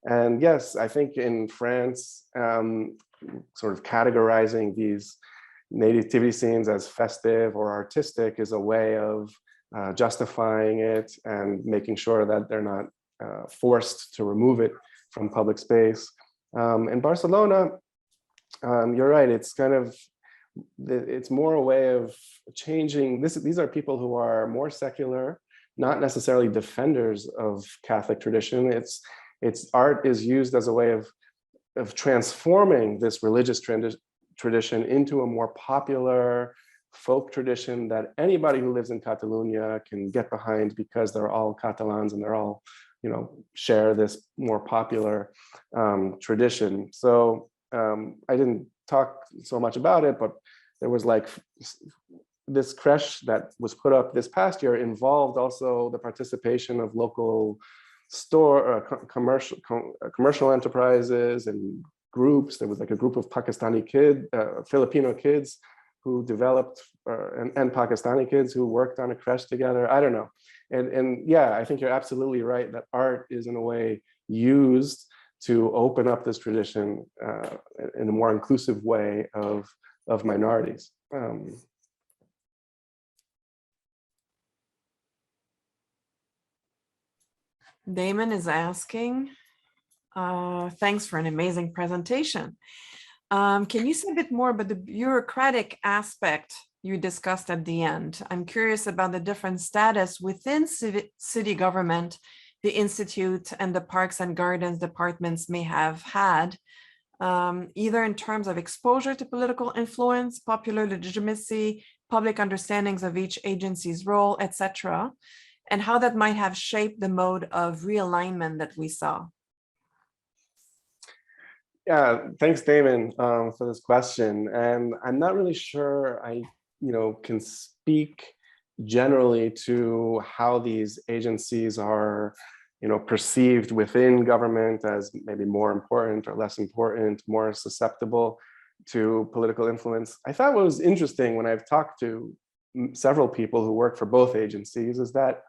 and yes, I think in France, sort of categorizing these nativity scenes as festive or artistic is a way of justifying it and making sure that they're not forced to remove it from public space. In Barcelona, you're right, it's kind of, it's more a way of changing this. These are people who are more secular, not necessarily defenders of Catholic tradition. It's art is used as a way of transforming this religious tradition into a more popular folk tradition that anybody who lives in Catalonia can get behind, because they're all Catalans and they're all, you know, share this more popular tradition. So I didn't talk so much about it, but there was like this creche that was put up this past year involved also the participation of local commercial enterprises and groups. There was like a group of Filipino kids who developed and Pakistani kids who worked on a creche together. I don't know. And yeah, I think you're absolutely right that art is in a way used to open up this tradition in a more inclusive way of minorities. Damon is asking, thanks for an amazing presentation. Can you say a bit more about the bureaucratic aspect you discussed at the end? I'm curious about the different status within city government the Institute and the Parks and Gardens departments may have had, either in terms of exposure to political influence, popular legitimacy, public understandings of each agency's role, etc., and how that might have shaped the mode of realignment that we saw. Yeah, thanks, Damon, for this question. And I'm not really sure I, can speak generally to how these agencies are, perceived within government as maybe more important or less important, more susceptible to political influence. I thought what was interesting when I've talked to several people who work for both agencies is that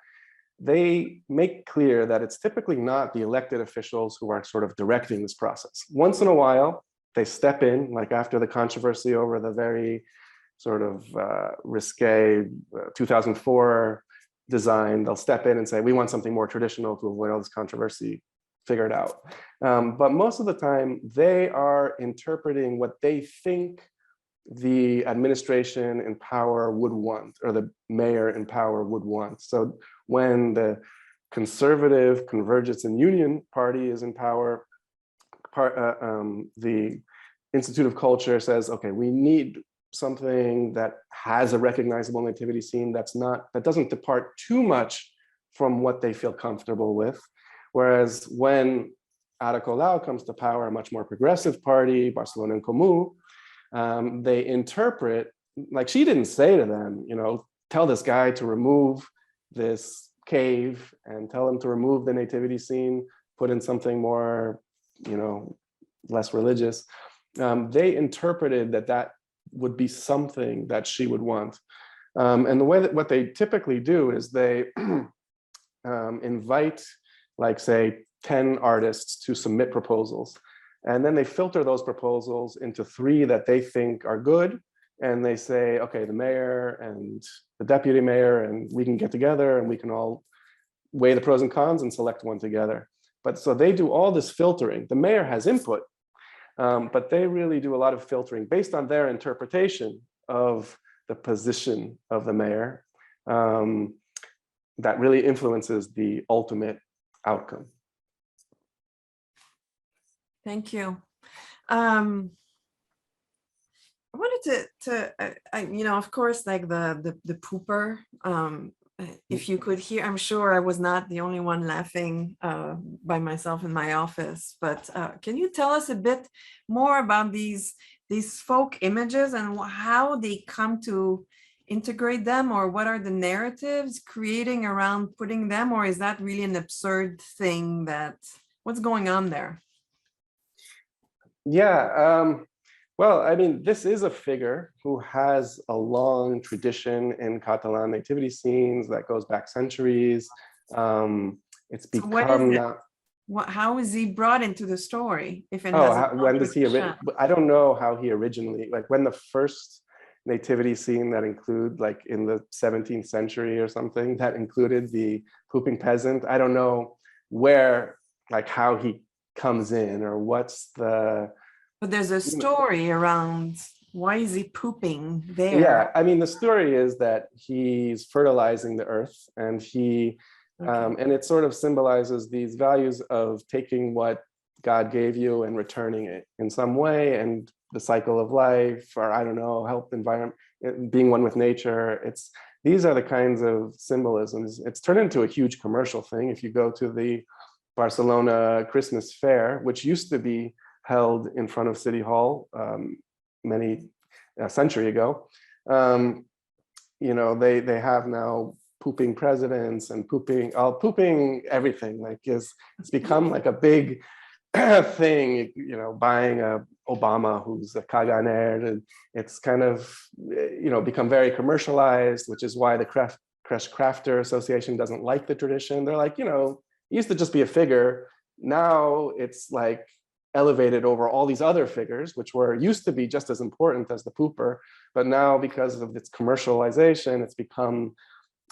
they make clear that it's typically not the elected officials who are sort of directing this process. Once in a while, they step in, like after the controversy over the very sort of risque 2004 design, they'll step in and say, we want something more traditional to avoid all this controversy, figure it out. But most of the time, they are interpreting what they think the administration in power would want, or the mayor in power would want. So when the Conservative Convergence and Union Party is in power, the Institute of Culture says, okay, we need something that has a recognizable nativity scene that doesn't depart too much from what they feel comfortable with. Whereas when Ada Colau comes to power, a much more progressive party, Barcelona en Comú, they interpret, like she didn't say to them, tell this guy to remove this cave and tell him to remove the nativity scene, put in something more, less religious. They interpreted that would be something that she would want. And the way that what they typically do is they invite, like, say, 10 artists to submit proposals. And then they filter those proposals into 3 that they think are good. And they say, okay, the mayor and the deputy mayor, and we can get together and we can all weigh the pros and cons and select one together. But so they do all this filtering. The mayor has input, but they really do a lot of filtering based on their interpretation of the position of the mayor that really influences the ultimate outcome. Thank you. I wanted of course, like the pooper, if you could hear, I'm sure I was not the only one laughing by myself in my office, but can you tell us a bit more about these folk images and how they come to integrate them, or what are the narratives creating around putting them, or is that really an absurd thing what's going on there? Yeah, well, I mean, this is a figure who has a long tradition in Catalan nativity scenes that goes back centuries. It's become how is he brought into the story? If it when does he? I don't know how he originally, like when the first nativity scene that include, like in the 17th century or something, that included the pooping peasant. I don't know where, like how he comes in or what's the. But there's a story around why is he pooping there? Yeah, I mean, the story is that he's fertilizing the earth, and and it sort of symbolizes these values of taking what God gave you and returning it in some way, and the cycle of life, or I don't know, help environment, being one with nature. These are the kinds of symbolisms. It's turned into a huge commercial thing. If you go to the Barcelona Christmas fair, which used to be held in front of City Hall a century ago, they have now pooping presidents and pooping everything. Like it's become like a big thing, buying a Obama who's a caganer, and it's kind of become very commercialized, which is why the Crafter Association doesn't like the tradition. They're like, it used to just be a figure. Now it's like elevated over all these other figures, which used to be just as important as the pooper, but now because of its commercialization, it's become,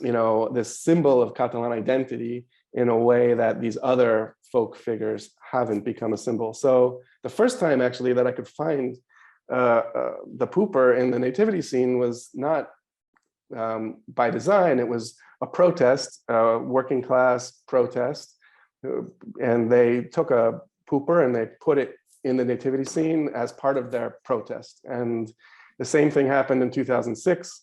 this symbol of Catalan identity in a way that these other folk figures haven't become a symbol. So the first time actually that I could find the pooper in the nativity scene was not by design. It was a protest, a working class protest, and they took a pooper and they put it in the nativity scene as part of their protest. And the same thing happened in 2006.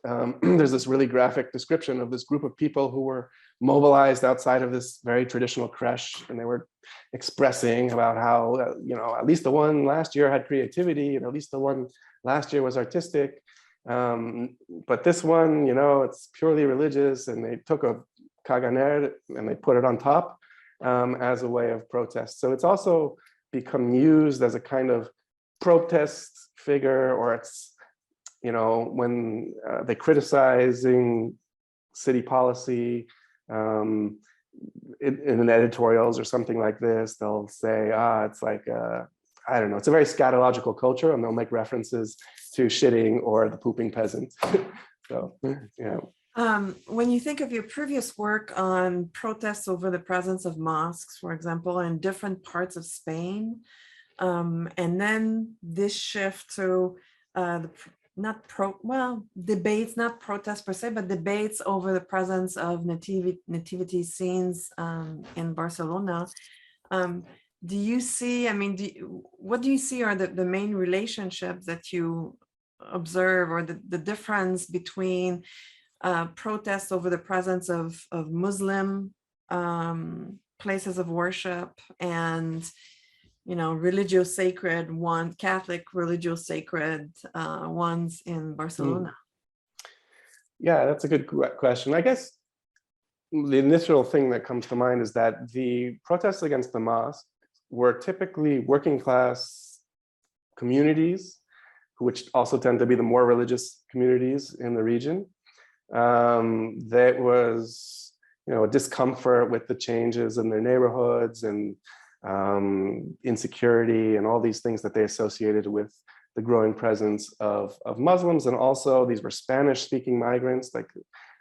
There's this really graphic description of this group of people who were mobilized outside of this very traditional creche, and they were expressing about how, at least the one last year had creativity, and at least the one last year was artistic. But this one, it's purely religious, and they took a caganer and they put it on top as a way of protest. So it's also become used as a kind of protest figure, or it's, when they're criticizing city policy in editorials or something like this, they'll say, it's like, I don't know, it's a very scatological culture, and they'll make references to shitting or the pooping peasant. So, when you think of your previous work on protests over the presence of mosques, for example, in different parts of Spain, and then this shift to debates, not protests per se, but debates over the presence of nativity scenes in Barcelona. Do you see, I mean, what do you see are the main relationships that you observe, or the difference between protests over the presence of Muslim places of worship and religio-sacred Catholic religio-sacred ones in Barcelona? Yeah, that's a good question. I guess the initial thing that comes to mind is that the protests against the mosque were typically working class communities, which also tend to be the more religious communities in the region. That was, a discomfort with the changes in their neighborhoods and insecurity and all these things that they associated with the growing presence of Muslims. And also these were Spanish-speaking migrants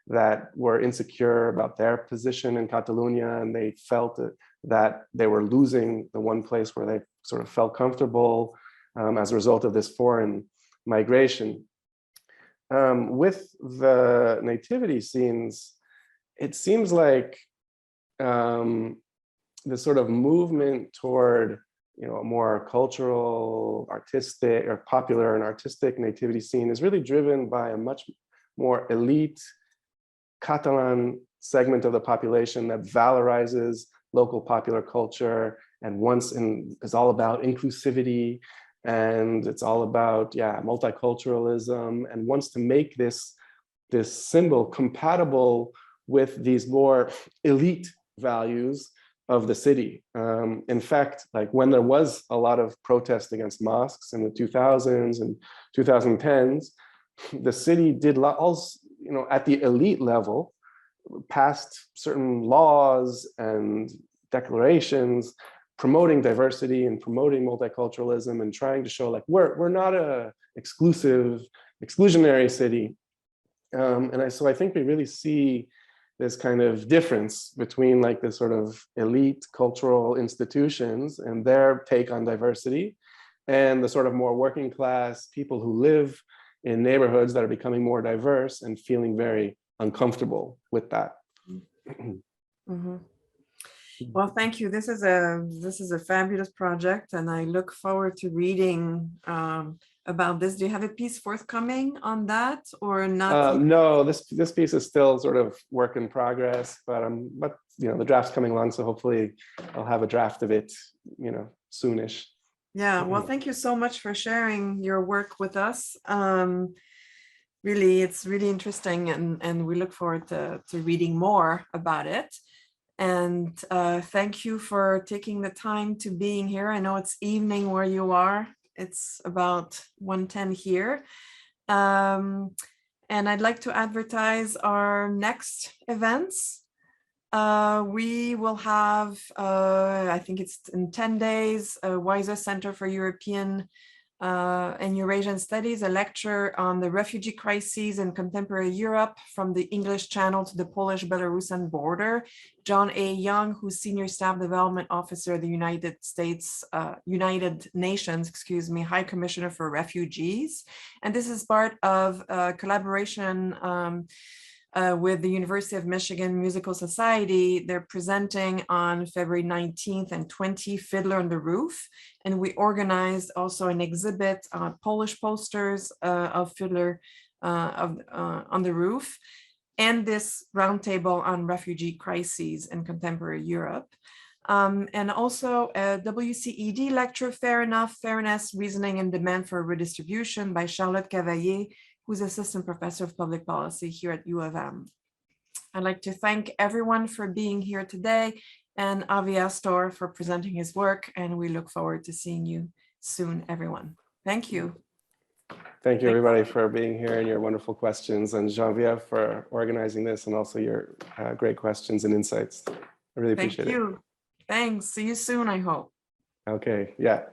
that were insecure about their position in Catalonia, and they felt that they were losing the one place where they sort of felt comfortable as a result of this foreign migration. With the nativity scenes, it seems like the sort of movement toward a more cultural, artistic, or popular and artistic nativity scene is really driven by a much more elite Catalan segment of the population that valorizes local popular culture and is all about inclusivity, and it's all about multiculturalism, and wants to make this symbol compatible with these more elite values of the city. In fact, when there was a lot of protest against mosques in the 2000s and 2010s, the city did also, at the elite level, passed certain laws and declarations promoting diversity and promoting multiculturalism and trying to show we're not a exclusionary city. So I think we really see this kind of difference between the sort of elite cultural institutions and their take on diversity, and the sort of more working class people who live in neighborhoods that are becoming more diverse and feeling very uncomfortable with that. Mm-hmm. Well, thank you. This is a fabulous project, and I look forward to reading about this. Do you have a piece forthcoming on that, or not? No, this piece is still sort of work in progress, but the draft's coming along, so hopefully I'll have a draft of it, soonish. Yeah. Well, thank you so much for sharing your work with us. Really, it's really interesting, and we look forward to reading more about it. And thank you for taking the time to being here. I know it's evening where you are. It's about 1:10 here. And I'd like to advertise our next events. We will have, I think it's in 10 days, WISA Center for European and Eurasian Studies, a lecture on the refugee crises in contemporary Europe from the English Channel to the Polish-Belarusian border. John A. Young, who's Senior Staff Development Officer of the United Nations, High Commissioner for Refugees. And this is part of a collaboration with the University of Michigan Musical Society. They're presenting on February 19th and 20th, Fiddler on the Roof. And we organized also an exhibit, Polish posters of Fiddler on the Roof, and this roundtable on refugee crises in contemporary Europe. And also a WCED lecture, Fair Enough, Fairness, Reasoning and Demand for Redistribution by Charlotte Cavalier, who's Assistant Professor of Public Policy here at U of M. I'd like to thank everyone for being here today, and Avi Astor for presenting his work, and we look forward to seeing you soon, everyone. Thank you. Thank you, everybody, for being here and your wonderful questions, and Geneviève for organizing this, and also your great questions and insights. I really appreciate it. Thank you. Thanks. See you soon, I hope. Okay, yeah.